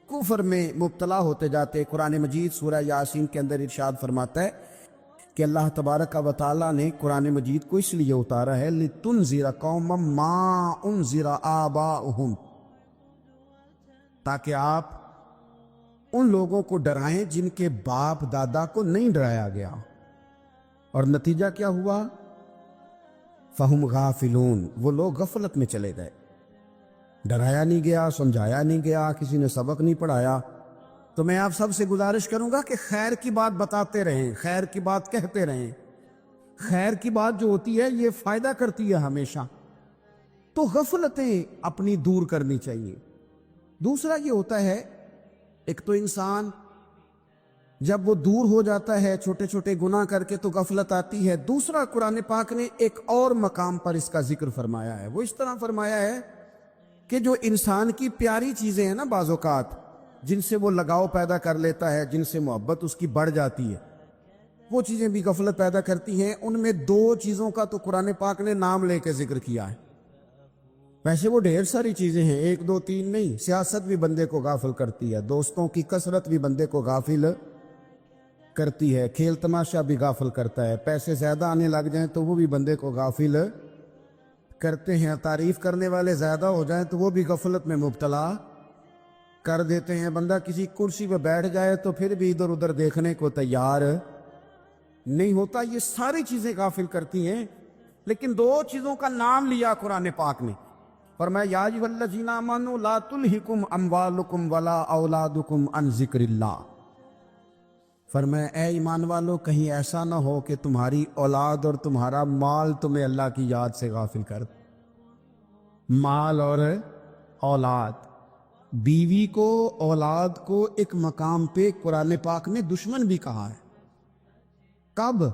کفر میں مبتلا ہوتے جاتے۔ قرآن مجید سورہ یاسین کے اندر ارشاد فرماتا ہے کہ اللہ تبارک و تعالیٰ نے قرآن مجید کو اس لیے اتارا ہے لِتُنذِرَ قَوْمًا مَا أُنذِرَ آبَاؤُهُمْ، تاکہ آپ ان لوگوں کو ڈرائیں جن کے باپ دادا کو نہیں ڈرایا گیا، اور نتیجہ کیا ہوا؟ فَهُمْ غَافِلُونَ، وہ لوگ غفلت میں چلے گئے، ڈرایا نہیں گیا، سمجھایا نہیں گیا، کسی نے سبق نہیں پڑھایا۔ تو میں آپ سب سے گزارش کروں گا کہ خیر کی بات بتاتے رہیں، خیر کی بات کہتے رہیں۔ خیر کی بات جو ہوتی ہے یہ فائدہ کرتی ہے ہمیشہ، تو غفلتیں اپنی دور کرنی چاہیے۔ دوسرا یہ ہوتا ہے، ایک تو انسان جب وہ دور ہو جاتا ہے چھوٹے چھوٹے گناہ کر کے تو غفلت آتی ہے۔ دوسرا قرآن پاک نے ایک اور مقام پر اس کا ذکر فرمایا ہے، وہ اس طرح فرمایا ہے کہ جو انسان کی پیاری چیزیں ہیں نا، بعض اوقات جن سے وہ لگاؤ پیدا کر لیتا ہے، جن سے محبت اس کی بڑھ جاتی ہے، وہ چیزیں بھی غفلت پیدا کرتی ہیں۔ ان میں دو چیزوں کا تو قرآن پاک نے نام لے کے ذکر کیا ہے، ویسے وہ ڈھیر ساری چیزیں ہیں، ایک دو تین نہیں۔ سیاست بھی بندے کو غافل کرتی ہے، دوستوں کی کثرت بھی بندے کو غافل کرتی ہے، کھیل تماشا بھی غافل کرتا ہے، پیسے زیادہ آنے لگ جائیں تو وہ بھی بندے کو غافل کرتے ہیں، تعریف کرنے والے زیادہ ہو جائیں تو وہ بھی غفلت میں مبتلا کر دیتے ہیں۔ بندہ کسی کرسی پہ بیٹھ جائے تو پھر بھی ادھر ادھر دیکھنے کو تیار نہیں ہوتا۔ یہ ساری چیزیں غافل کرتی ہیں، لیکن دو چیزوں کا نام لیا قرآن پاک نے، فرمایا یا ایھا الذین آمنوا لا تلھکم اموالکم ولا اولادکم عن ذکر اللہ، فرمایا اے ایمان والو کہیں ایسا نہ ہو کہ تمہاری اولاد اور تمہارا مال تمہیں اللہ کی یاد سے غافل کر دے۔ مال اور اولاد، بیوی کو، اولاد کو ایک مقام پہ قرآن پاک نے دشمن بھی کہا ہے۔ کب؟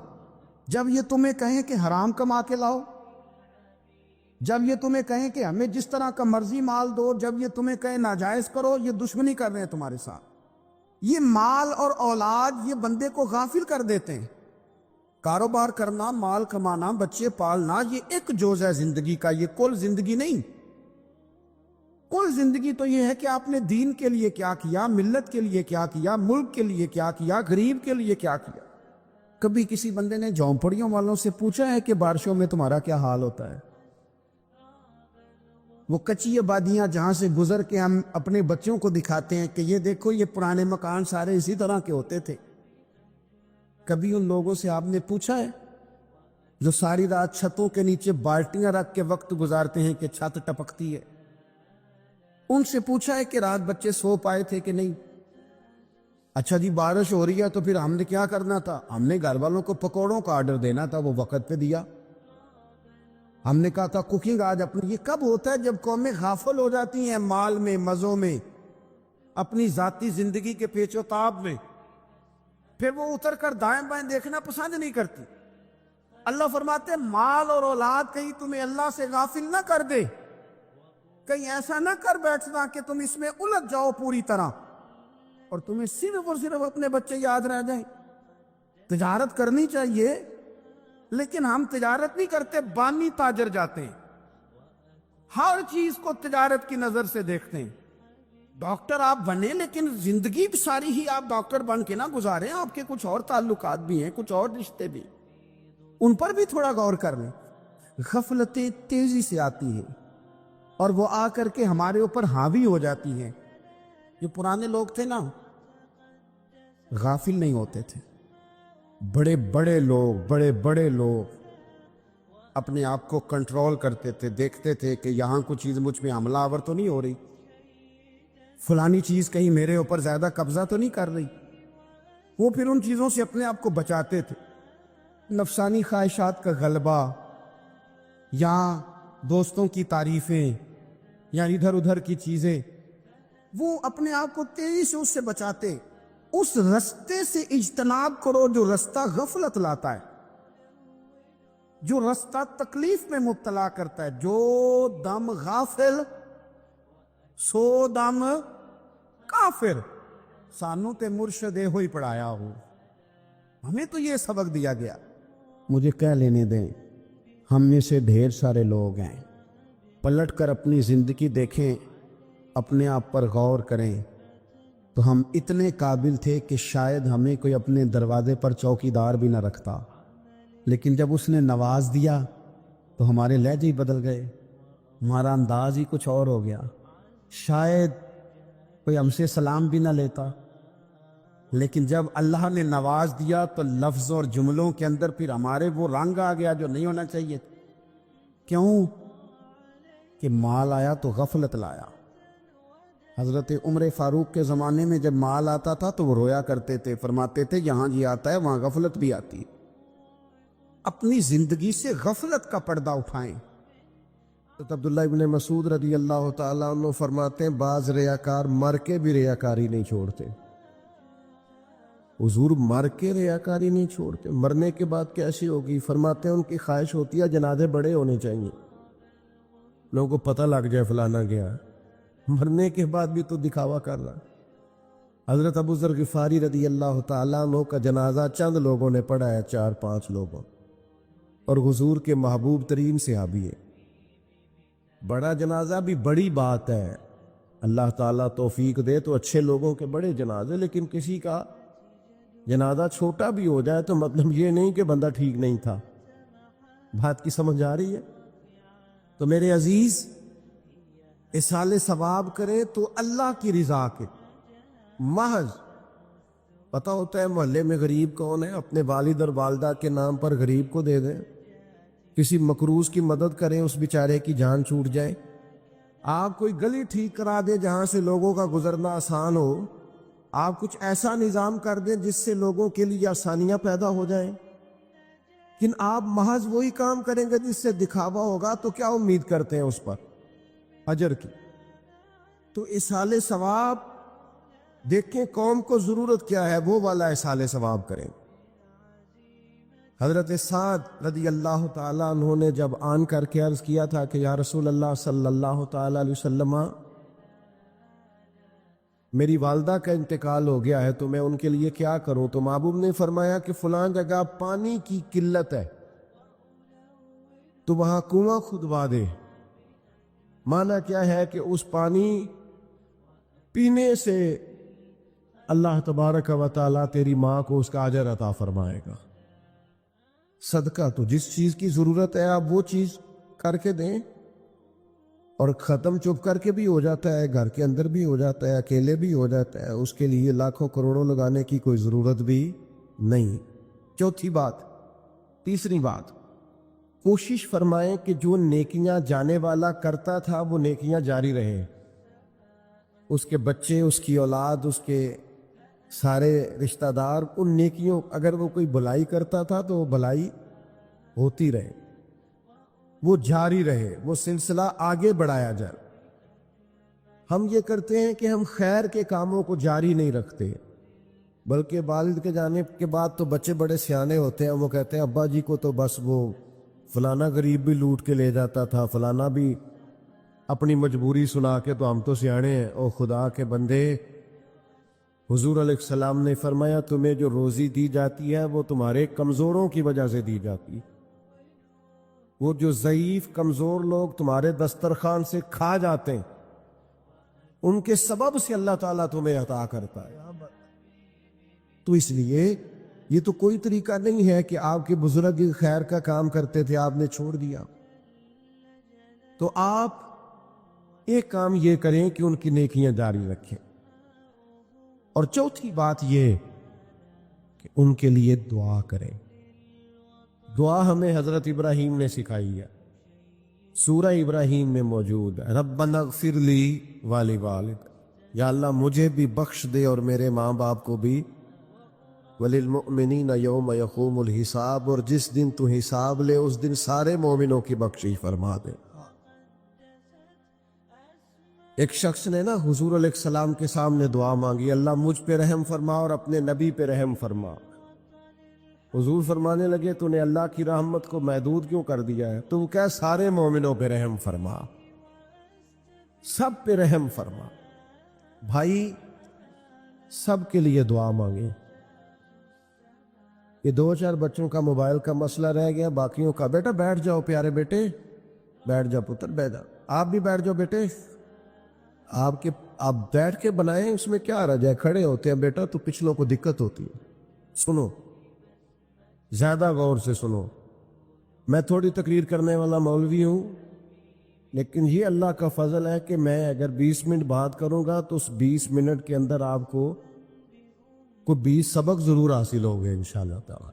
جب یہ تمہیں کہیں کہ حرام کما کے لاؤ، جب یہ تمہیں کہیں کہ ہمیں جس طرح کا مرضی مال دو، جب یہ تمہیں کہیں ناجائز کرو، یہ دشمنی کر رہے ہیں تمہارے ساتھ۔ یہ مال اور اولاد یہ بندے کو غافل کر دیتے ہیں۔ کاروبار کرنا، مال کمانا، بچے پالنا، یہ ایک جزء ہے زندگی کا، یہ کل زندگی نہیں۔ کل زندگی تو یہ ہے کہ آپ نے دین کے لیے کیا کیا، ملت کے لیے کیا کیا، ملک کے لیے کیا کیا، غریب کے لیے کیا کیا۔ کبھی کسی بندے نے جھونپڑیوں والوں سے پوچھا ہے کہ بارشوں میں تمہارا کیا حال ہوتا ہے؟ وہ کچی آبادیاں جہاں سے گزر کے ہم اپنے بچوں کو دکھاتے ہیں کہ یہ دیکھو یہ پرانے مکان سارے اسی طرح کے ہوتے تھے، کبھی ان لوگوں سے آپ نے پوچھا ہے جو ساری رات چھتوں کے نیچے بالٹیاں رکھ کے وقت گزارتے ہیں کہ چھت ٹپکتی ہے؟ ان سے پوچھا ہے کہ رات بچے سو پائے تھے کہ نہیں؟ اچھا جی بارش ہو رہی ہے تو پھر ہم نے کیا کرنا تھا؟ ہم نے گھر والوں کو پکوڑوں کا آرڈر دینا تھا، وہ وقت پہ دیا۔ ہم نے کہا تھا کوکنگ آج اپنی۔ یہ کب ہوتا ہے؟ جب قومیں غافل ہو جاتی ہیں مال میں، مزوں میں، اپنی ذاتی زندگی کے پیچ و تاب میں، پھر وہ اتر کر دائیں بائیں دیکھنا پسند نہیں کرتی۔ اللہ فرماتے ہیں مال اور اولاد کہیں تمہیں اللہ سے غافل نہ کر دے، کہیں ایسا نہ کر بیٹھنا کہ تم اس میں الجھ جاؤ پوری طرح اور تمہیں صرف اور صرف اپنے بچے یاد رہ جائیں۔ تجارت کرنی چاہیے، لیکن ہم تجارت نہیں کرتے، بانی تاجر جاتے ہیں، ہر چیز کو تجارت کی نظر سے دیکھتے ہیں۔ ڈاکٹر آپ بنے لیکن زندگی ساری ہی آپ ڈاکٹر بن کے نہ گزاریں، آپ کے کچھ اور تعلقات بھی ہیں، کچھ اور رشتے بھی، ان پر بھی تھوڑا غور کر لیں۔ غفلتیں تیزی سے آتی ہیں اور وہ آ کر کے ہمارے اوپر حاوی ہو جاتی ہیں۔ جو پرانے لوگ تھے نا، غافل نہیں ہوتے تھے، بڑے بڑے لوگ اپنے آپ کو کنٹرول کرتے تھے، دیکھتے تھے کہ یہاں کچھ چیز مجھ پہ حملہ آور تو نہیں ہو رہی، فلانی چیز کہیں میرے اوپر زیادہ قبضہ تو نہیں کر رہی۔ وہ پھر ان چیزوں سے اپنے آپ کو بچاتے تھے۔ نفسانی خواہشات کا غلبہ یا دوستوں کی تعریفیں یا ادھر ادھر کی چیزیں، وہ اپنے آپ کو تیزی سے اس سے بچاتے۔ اس رستے سے اجتناب کرو جو رستہ غفلت لاتا ہے، جو رستہ تکلیف میں مبتلا کرتا ہے۔ جو دم غافل سو دم کافر، سانو تے مرشد ہوئی پڑھایا ہو، ہمیں تو یہ سبق دیا گیا۔ مجھے کہہ لینے دیں، ہم میں سے ڈھیر سارے لوگ ہیں، پلٹ کر اپنی زندگی دیکھیں، اپنے آپ پر غور کریں، تو ہم اتنے قابل تھے کہ شاید ہمیں کوئی اپنے دروازے پر چوکیدار بھی نہ رکھتا، لیکن جب اس نے نواز دیا تو ہمارے لہجے ہی بدل گئے، ہمارا انداز ہی کچھ اور ہو گیا، شاید کوئی ہم سے سلام بھی نہ لیتا، لیکن جب اللہ نے نواز دیا تو لفظ اور جملوں کے اندر پھر ہمارے وہ رنگ آ گیا جو نہیں ہونا چاہیے۔ کیوں؟ کہ مال آیا تو غفلت لایا۔ حضرت عمر فاروق کے زمانے میں جب مال آتا تھا تو وہ رویا کرتے تھے، فرماتے تھے یہاں جی آتا ہے وہاں غفلت بھی آتی۔ اپنی زندگی سے غفلت کا پردہ اٹھائیں۔ تو عبداللہ ابن مسعود رضی اللہ تعالیٰ عنہ فرماتے ہیں بعض ریاکار مر کے بھی ریاکاری نہیں چھوڑتے۔ حضور مر کے ریاکاری نہیں چھوڑتے، مرنے کے بعد کیسی ہوگی؟ فرماتے ہیں ان کی خواہش ہوتی ہے جنازے بڑے ہونے چاہیے، لوگوں کو پتہ لگ جائے فلانا گیا، مرنے کے بعد بھی تو دکھاوا کر رہا۔ حضرت ابو ذر غفاری رضی اللہ تعالیٰ عنہ کا جنازہ چند لوگوں نے پڑھا ہے، 4-5 لوگوں، اور حضور کے محبوب ترین صحابی ہے۔ بڑا جنازہ بھی بڑی بات ہے، اللہ تعالیٰ توفیق دے تو اچھے لوگوں کے بڑے جنازے، لیکن کسی کا جنازہ چھوٹا بھی ہو جائے تو مطلب یہ نہیں کہ بندہ ٹھیک نہیں تھا۔ بات کی سمجھ آ رہی ہے؟ تو میرے عزیز، اصال ثواب کریں تو اللہ کی رضا کے محض پتہ ہوتا ہے محلے میں غریب کون ہے، اپنے والد اور والدہ کے نام پر غریب کو دے دیں، کسی مقروض کی مدد کریں، اس بیچارے کی جان چھوٹ جائے، آپ کوئی گلی ٹھیک کرا دیں جہاں سے لوگوں کا گزرنا آسان ہو، آپ کچھ ایسا نظام کر دیں جس سے لوگوں کے لیے آسانیاں پیدا ہو جائیں، لیکن آپ محض وہی کام کریں گے جس سے دکھاوا ہوگا، تو کیا امید کرتے ہیں اس پر اجر کی؟ تو اصال ثواب دیکھیں قوم کو ضرورت کیا ہے، وہ والا اصال ثواب کریں۔ حضرت سعد رضی اللہ تعالیٰ عنہ نے جب آن کر کے عرض کیا تھا کہ یا رسول اللہ صلی اللہ تعالیٰ علیہ وسلم، میری والدہ کا انتقال ہو گیا ہے تو میں ان کے لیے کیا کروں؟ تو محبوب نے فرمایا کہ فلاں جگہ پانی کی قلت ہے تو وہاں کنواں کھدوا دے۔ معنی کیا ہے کہ اس پانی پینے سے اللہ تبارک و تعالیٰ تیری ماں کو اس کا اجر عطا فرمائے گا۔ صدقہ تو جس چیز کی ضرورت ہے آپ وہ چیز کر کے دیں، اور ختم چپ کر کے بھی ہو جاتا ہے، گھر کے اندر بھی ہو جاتا ہے، اکیلے بھی ہو جاتا ہے، اس کے لیے لاکھوں کروڑوں لگانے کی کوئی ضرورت بھی نہیں۔ چوتھی بات، تیسری بات، کوشش فرمائیں کہ جو نیکیاں جانے والا کرتا تھا وہ نیکیاں جاری رہیں، اس کے بچے، اس کی اولاد، اس کے سارے رشتہ دار ان نیکیوں، اگر وہ کوئی بھلائی کرتا تھا تو وہ بھلائی ہوتی رہے، وہ جاری رہے، وہ سلسلہ آگے بڑھایا جائے۔ ہم یہ کرتے ہیں کہ ہم خیر کے کاموں کو جاری نہیں رکھتے، بلکہ والد کے جانے کے بعد تو بچے بڑے سیانے ہوتے ہیں، وہ کہتے ہیں ابا جی کو تو بس وہ فلانا غریب بھی لوٹ کے لے جاتا تھا، فلانا بھی اپنی مجبوری سنا کے، تو ہم تو سیانے ہیں۔ او خدا کے بندے، حضور علیہ السلام نے فرمایا تمہیں جو روزی دی جاتی ہے وہ تمہارے کمزوروں کی وجہ سے دی جاتی ہے، وہ جو ضعیف کمزور لوگ تمہارے دسترخوان سے کھا جاتے ہیں ان کے سبب سے اللہ تعالیٰ تمہیں عطا کرتا ہے۔ تو اس لیے یہ تو کوئی طریقہ نہیں ہے کہ آپ کے بزرگ خیر کا کام کرتے تھے آپ نے چھوڑ دیا، تو آپ ایک کام یہ کریں کہ ان کی نیکیاں جاری رکھیں۔ اور چوتھی بات یہ کہ ان کے لیے دعا کریں۔ دعا ہمیں حضرت ابراہیم نے سکھائی ہے، سورہ ابراہیم میں موجود ہے، ربنا اغفر لی ولوالدی، یا اللہ مجھے بھی بخش دے اور میرے ماں باپ کو بھی، وللمؤمنین یوم یقوم الحساب، اور جس دن تو حساب لے اس دن سارے مومنوں کی بخشش فرما دے۔ ایک شخص نے نا حضور علیہ السلام کے سامنے دعا مانگی، اللہ مجھ پہ رحم فرما اور اپنے نبی پہ رحم فرما۔ حضور فرمانے لگے تو نے اللہ کی رحمت کو محدود کیوں کر دیا ہے؟ تو کیا سارے مومنوں پہ رحم فرما، سب پہ رحم فرما۔ بھائی سب کے لیے دعا مانگیں، یہ 2-4 بچوں کا موبائل کا مسئلہ رہ گیا، باقیوں کا بیٹا بیٹھ جاؤ پیارے بیٹے، بیٹھ جاؤ پتر بیٹھ جاؤ، آپ بھی بیٹھ جاؤ بیٹے، آپ بیٹھ کے بنائیں، اس میں کیا رہ جائے، کھڑے ہوتے ہیں بیٹا تو پچھلوں کو دقت ہوتی ہے۔ سنو، زیادہ غور سے سنو، میں تھوڑی تقریر کرنے والا مولوی ہوں، لیکن یہ اللہ کا فضل ہے کہ میں اگر 20 منٹ بات کروں گا تو اس 20 منٹ کے اندر آپ کو کوئی 20 سبق ضرور حاصل ہوں گے انشاءاللہ تعالی۔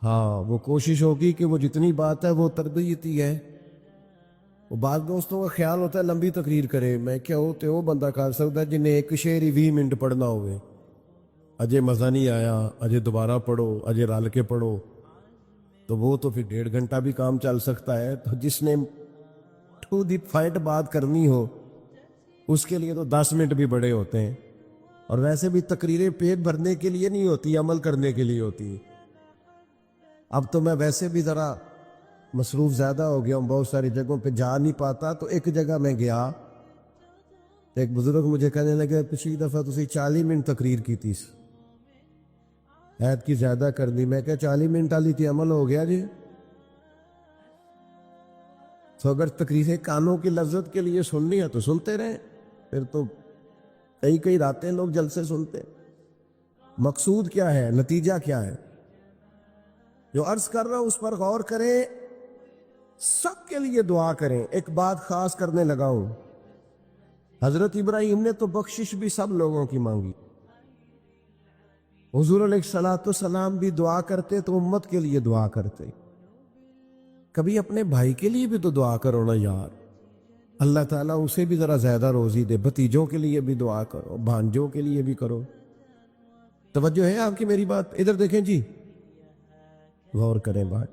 ہاں، وہ کوشش ہوگی کہ وہ جتنی بات ہے وہ تربیتی ہے۔ وہ بعض دوستوں کا خیال ہوتا ہے لمبی تقریر کرے، میں کیا ہوتے وہ بندہ کر سکتا ہے جنہیں ایک شعر ہی 20 منٹ پڑھنا ہوئے، اجے مزہ نہیں آیا، اجے دوبارہ پڑھو، اجے رل کے پڑھو، تو وہ تو پھر 1.5 گھنٹہ بھی کام چل سکتا ہے۔ تو جس نے ٹو دی پوائنٹ بات کرنی ہو اس کے لیے تو 10 منٹ بھی بڑے ہوتے ہیں، اور ویسے بھی تقریریں پیٹ بھرنے کے لیے نہیں ہوتی، عمل کرنے کے لیے ہوتی ہے۔ اب تو میں ویسے بھی ذرا مصروف زیادہ ہو گیا ہوں، بہت ساری جگہوں پہ جا نہیں پاتا، تو ایک جگہ میں گیا تو ایک بزرگ مجھے کہنے لگے پچھلی دفعہ تسی 40 منٹ تقریر کی تھی، عید کی زیادہ کر دی۔ میں کہا 40 منٹ والی تھی، عمل ہو گیا جی۔ تو اگر تقریریں کانوں کی لذت کے لیے سننی ہے تو سنتے رہیں، پھر تو کئی راتیں لوگ جلسے سنتے۔ مقصود کیا ہے، نتیجہ کیا ہے، جو عرض کر رہا ہوں اس پر غور کریں، سب کے لیے دعا کریں۔ ایک بات خاص کرنے لگا ہوں، حضرت ابراہیم نے تو بخشش بھی سب لوگوں کی مانگی، حضور علیہ السلام بھی دعا کرتے تو امت کے لیے دعا کرتے۔ کبھی اپنے بھائی کے لیے بھی تو دعا کرو نا یار، اللہ تعالیٰ اسے بھی ذرا زیادہ روزی دے، بھتیجوں کے لیے بھی دعا کرو، بھانجوں کے لیے بھی کرو۔ توجہ ہے آپ کی میری بات؟ ادھر دیکھیں جی، غور کریں بات۔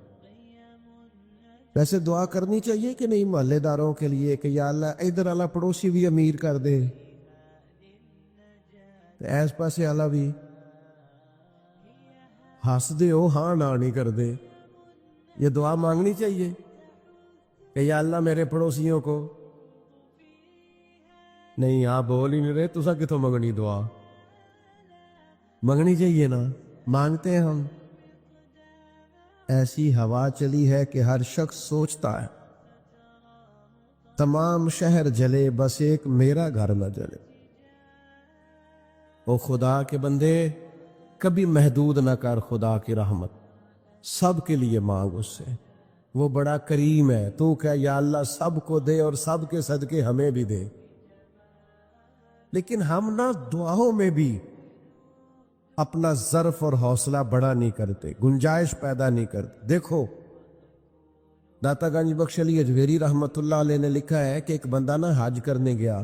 ویسے دعا کرنی چاہیے کہ نہیں محلے داروں کے لیے کہ یا اللہ ادھر والا پڑوسی بھی امیر کر دے، ایس پاسے والا بھی ہنس دے ہو، ہاں نہ نہیں کر دے، یہ دعا مانگنی چاہیے کہ یا اللہ میرے پڑوسیوں کو؟ نہیں، آپ بول ہی نہیں رہے، تسا کتوں منگنی دعا؟ منگنی چاہیے نا، مانگتے ہیں ہم۔ ایسی ہوا چلی ہے کہ ہر شخص سوچتا ہے تمام شہر جلے بس ایک میرا گھر نہ جلے۔ او خدا کے بندے، کبھی محدود نہ کر خدا کی رحمت، سب کے لیے مانگ اس سے، وہ بڑا کریم ہے۔ تو کہ یا اللہ سب کو دے اور سب کے صدقے ہمیں بھی دے۔ لیکن ہم نہ دعاؤں میں بھی اپنا ظرف اور حوصلہ بڑا نہیں کرتے، گنجائش پیدا نہیں کرتے۔ دیکھو، داتا گنج بخش علی اجویری رحمت اللہ علیہ نے لکھا ہے کہ ایک بندہ نا حج کرنے گیا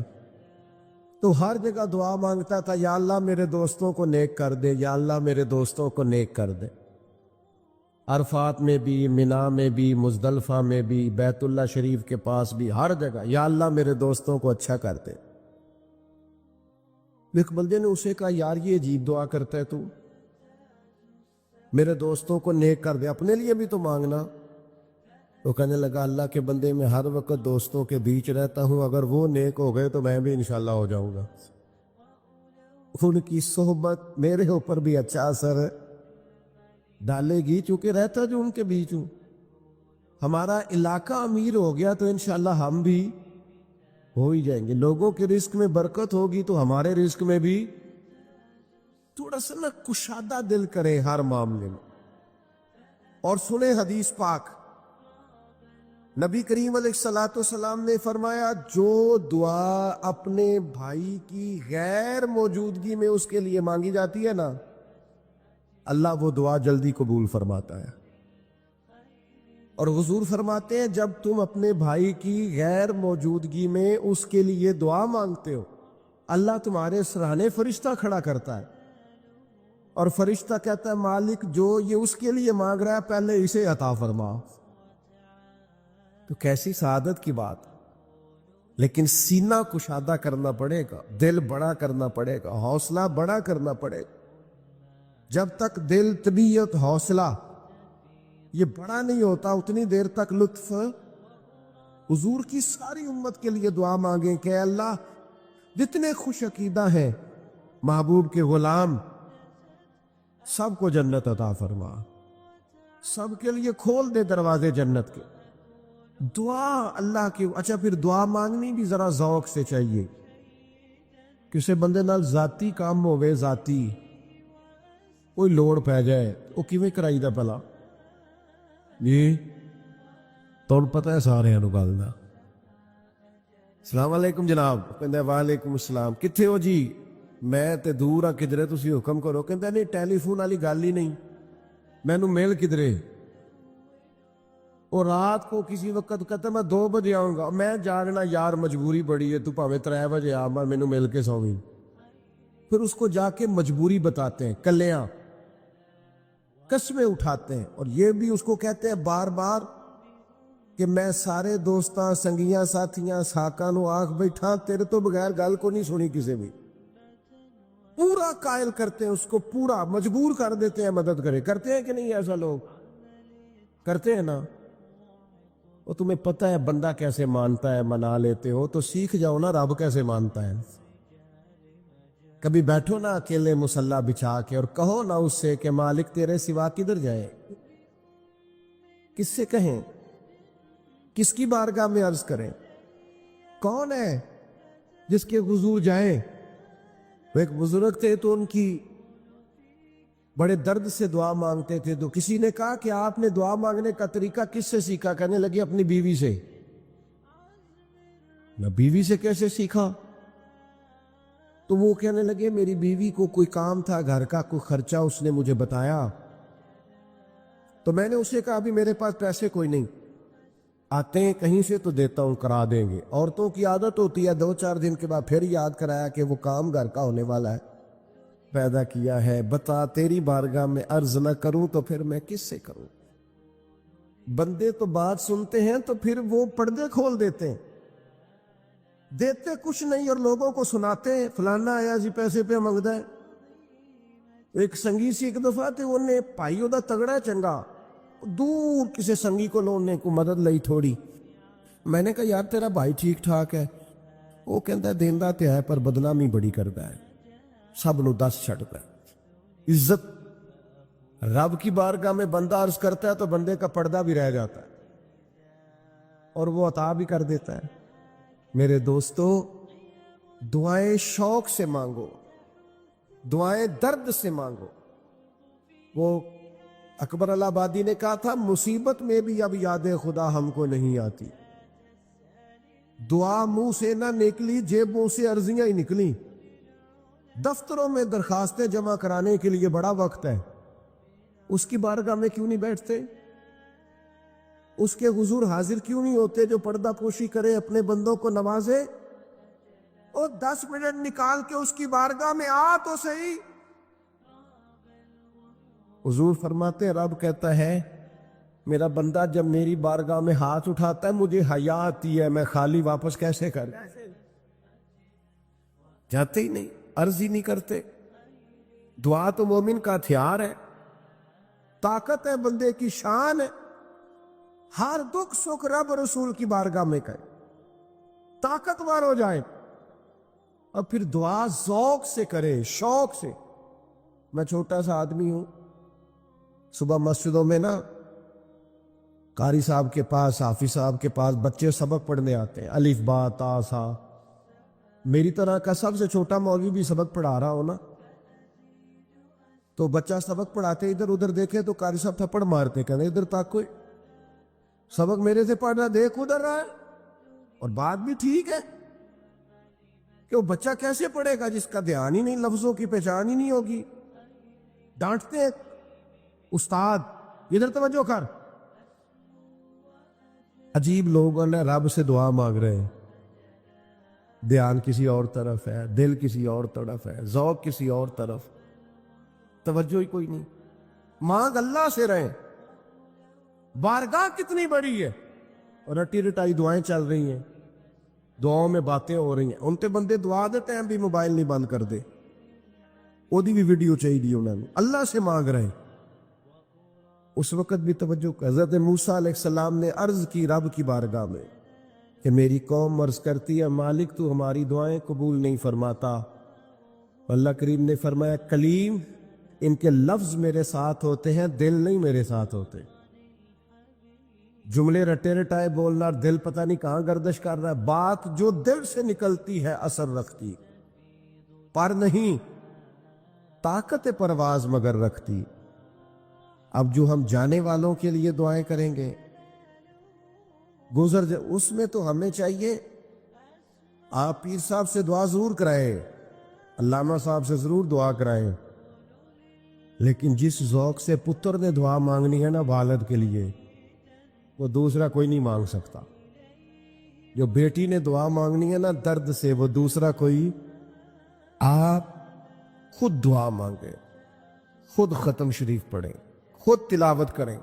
تو ہر جگہ دعا مانگتا تھا، یا اللہ میرے دوستوں کو نیک کر دے، یا اللہ میرے دوستوں کو نیک کر دے۔ عرفات میں بھی، منا میں بھی، مزدلفہ میں بھی، بیت اللہ شریف کے پاس بھی، ہر جگہ یا اللہ میرے دوستوں کو اچھا کر دے۔ ایک بندے نے اسے کہا یار یہ عجیب دعا کرتا ہے تو، میرے دوستوں کو نیک کر دے، اپنے لیے بھی تو مانگنا۔ تو کہنے لگا اللہ کے بندے میں ہر وقت دوستوں کے بیچ رہتا ہوں، اگر وہ نیک ہو گئے تو میں بھی انشاءاللہ ہو جاؤں گا۔ ان کی صحبت میرے اوپر بھی اچھا اثر ڈالے گی، چونکہ رہتا جو ان کے بیچ ہوں۔ ہمارا علاقہ امیر ہو گیا تو انشاءاللہ ہم بھی ہو ہی جائیں گے۔ لوگوں کے رزق میں برکت ہوگی تو ہمارے رزق میں بھی تھوڑا سا نا کشادہ دل کریں ہر معاملے میں۔ اور سنیں حدیث پاک، نبی کریم علیہ السلام نے فرمایا جو دعا اپنے بھائی کی غیر موجودگی میں اس کے لیے مانگی جاتی ہے نا، اللہ وہ دعا جلدی قبول فرماتا ہے۔ اور حضور فرماتے ہیں جب تم اپنے بھائی کی غیر موجودگی میں اس کے لیے دعا مانگتے ہو، اللہ تمہارے سرانے فرشتہ کھڑا کرتا ہے، اور فرشتہ کہتا ہے مالک جو یہ اس کے لیے مانگ رہا ہے پہلے اسے عطا فرما۔ تو کیسی سعادت کی بات، لیکن سینہ کشادہ کرنا پڑے گا، دل بڑا کرنا پڑے گا، حوصلہ بڑا کرنا پڑے گا۔ جب تک دل، طبیعت، حوصلہ یہ بڑا نہیں ہوتا اتنی دیر تک لطف۔ حضور کی ساری امت کے لیے دعا مانگیں کہ اے اللہ جتنے خوش عقیدہ ہیں محبوب کے غلام سب کو جنت عطا فرما، سب کے لیے کھول دے دروازے جنت کے۔ دعا اللہ کی، اچھا پھر دعا مانگنی بھی ذرا ذوق سے چاہیے۔ کسی بندے نال ذاتی کام ہوئے، ذاتی کوئی لوڑ پہ جائے، وہ کیویں کرائی دا بھلا؟ جی تو پتہ ہے سارے گل دا۔ السلام علیکم جناب، کہندا وعلیکم السلام، کتھے ہو جی؟ میں تے دور ہاں کدھرے، تسی حکم کرو۔ کہندا نہیں ٹیلی فون والی گل ہی نہیں، مینوں مل کدھرے؟ اور رات کو کسی وقت کہتا میں 2 بجے آؤں گا، میں جاننا یار مجبوری بڑی ہے، تو پاویں 3 بجے آ، مینوں مل کے سوویں۔ پھر اس کو جا کے مجبوری بتاتے ہیں، کلیاں قسمیں اٹھاتے ہیں، اور یہ بھی اس کو کہتے ہیں بار بار کہ میں سارے دوستاں سنگیاں ساتھیاں ساکاں نو آکھ بیٹھا، تیرے تو بغیر گل کو نہیں سنی کسی بھی۔ پورا قائل کرتے ہیں اس کو، پورا مجبور کر دیتے ہیں مدد کرے۔ کرتے ہیں کہ نہیں ایسا؟ لوگ کرتے ہیں نا۔ وہ تمہیں پتہ ہے بندہ کیسے مانتا ہے، منا لیتے ہو تو سیکھ جاؤ نا رب کیسے مانتا ہے۔ کبھی بیٹھو نا اکیلے مصلی بچھا کے اور کہو نا اس سے کہ مالک تیرے سوا کدھر جائے؟ کس سے کہیں؟ کس کی بارگاہ میں عرض کریں؟ کون ہے جس کے حضور جائیں؟ وہ ایک بزرگ تھے تو ان کی بڑے درد سے دعا مانگتے تھے، تو کسی نے کہا کہ آپ نے دعا مانگنے کا طریقہ کس سے سیکھا؟ کہنے لگے اپنی بیوی سے۔ میں بیوی سے کیسے سیکھا؟ تو وہ کہنے لگے میری بیوی کو کوئی کام تھا گھر کا، کوئی خرچہ اس نے مجھے بتایا، تو میں نے اسے کہا ابھی میرے پاس پیسے کوئی نہیں، آتے ہیں کہیں سے تو دیتا ہوں، کرا دیں گے۔ عورتوں کی عادت ہوتی ہے 2-4 دن کے بعد پھر یاد کرایا کہ وہ کام گھر کا ہونے والا ہے، پیدا کیا ہے، بتا تیری بارگاہ میں عرض نہ کروں تو پھر میں کس سے کروں؟ بندے تو بات سنتے ہیں تو پھر وہ پردے کھول دیتے ہیں، دیتے کچھ نہیں اور لوگوں کو سناتے ہیں فلانا آیا جی پیسے پہ منگدا ہے۔ ایک سنگی سی ایک دفعہ تے انہیں پائی دا تگڑا چنگا، دور کسی سنگی کو لونے کو مدد لئی تھوڑی۔ میں نے کہا یار تیرا بھائی ٹھیک ٹھاک ہے؟ وہ کہندا ہے دیندا تے ہے پر بدنامی بڑی کردا ہے، سب نو دس چھڑتا ہے۔ عزت رب کی بارگاہ میں بندہ عرض کرتا ہے تو بندے کا پردہ بھی رہ جاتا ہے اور وہ عطا بھی کر دیتا ہے۔ میرے دوستو دعائیں شوق سے مانگو، دعائیں درد سے مانگو۔ وہ اکبر الہٰبادی نے کہا تھا مصیبت میں بھی اب یاد خدا ہم کو نہیں آتی، دعا منہ سے نہ نکلی جیبوں سے عرضیاں ہی نکلی۔ دفتروں میں درخواستیں جمع کرانے کے لیے بڑا وقت ہے، اس کی بارگاہ میں کیوں نہیں بیٹھتے؟ اس کے حضور حاضر کیوں نہیں ہوتے جو پردہ پوشی کرے، اپنے بندوں کو نوازے؟ اور 10 منٹ نکال کے اس کی بارگاہ میں آ تو صحیح۔ حضور فرماتے ہیں رب کہتا ہے میرا بندہ جب میری بارگاہ میں ہاتھ اٹھاتا ہے مجھے حیا آتی ہے، میں خالی واپس کیسے کر جاتے ہی نہیں، عرض ہی نہیں کرتے۔ دعا تو مومن کا ہتھیار ہے، طاقت ہے بندے کی، شان ہے۔ ہر دکھ سکھ رب رسول کی بارگاہ میں کہے، طاقتور ہو جائے، اور پھر دعا ذوق سے کرے، شوق سے۔ میں چھوٹا سا آدمی ہوں، صبح مسجدوں میں نا قاری صاحب کے پاس، حافظ صاحب کے پاس بچے سبق پڑھنے آتے ہیں، الف با تا سا۔ میری طرح کا سب سے چھوٹا مولوی بھی سبق پڑھا رہا ہو نا، تو بچہ سبق پڑھاتے ادھر ادھر دیکھے تو قاری صاحب تھپڑ مارتے، کہتے ادھر تک کوئی سبق میرے سے پڑھ رہا، دیکھ ادھر رہا ہے۔ اور بات بھی ٹھیک ہے کہ وہ بچہ کیسے پڑھے گا جس کا دھیان ہی نہیں، لفظوں کی پہچان ہی نہیں ہوگی۔ ڈانٹتے ہیں استاد ادھر توجہ کر۔ عجیب لوگوں نے رب سے دعا مانگ رہے ہیں، دھیان کسی اور طرف ہے، دل کسی اور طرف ہے، ذوق کسی اور طرف، توجہ ہی کوئی نہیں۔ مانگ اللہ سے رہے۔ بارگاہ کتنی بڑی ہے، اور رٹی رٹائی دعائیں چل رہی ہیں، دعاؤں میں باتیں ہو رہی ہیں۔ ان تے بندے دعا دے ٹائم بھی موبائل نہیں بند کر دے، وہ بھی ویڈیو چاہیے انہوں نے، اللہ سے مانگ رہے ہیں۔ اس وقت بھی توجہ، حضرت موسیٰ علیہ السلام نے عرض کی رب کی بارگاہ میں کہ میری قوم عرض کرتی ہے مالک تو ہماری دعائیں قبول نہیں فرماتا۔ اللہ کریم نے فرمایا کلیم ان کے لفظ میرے ساتھ ہوتے ہیں، دل نہیں میرے ساتھ ہوتے۔ جملے رٹے رٹائے بولنا اور دل پتہ نہیں کہاں گردش کر رہا ہے۔ بات جو دل سے نکلتی ہے اثر رکھتی، پر نہیں طاقت پرواز مگر رکھتی۔ اب جو ہم جانے والوں کے لیے دعائیں کریں گے، گزر جائے، اس میں تو ہمیں چاہیے آپ پیر صاحب سے دعا ضرور کرائیں، علامہ صاحب سے ضرور دعا کرائیں، لیکن جس ذوق سے پتر نے دعا مانگنی ہے نا والد کے لیے، وہ دوسرا کوئی نہیں مانگ سکتا۔ جو بیٹی نے دعا مانگنی ہے نا درد سے، وہ دوسرا کوئی۔ آپ خود دعا مانگیں، خود ختم شریف پڑھیں، خود تلاوت کریں۔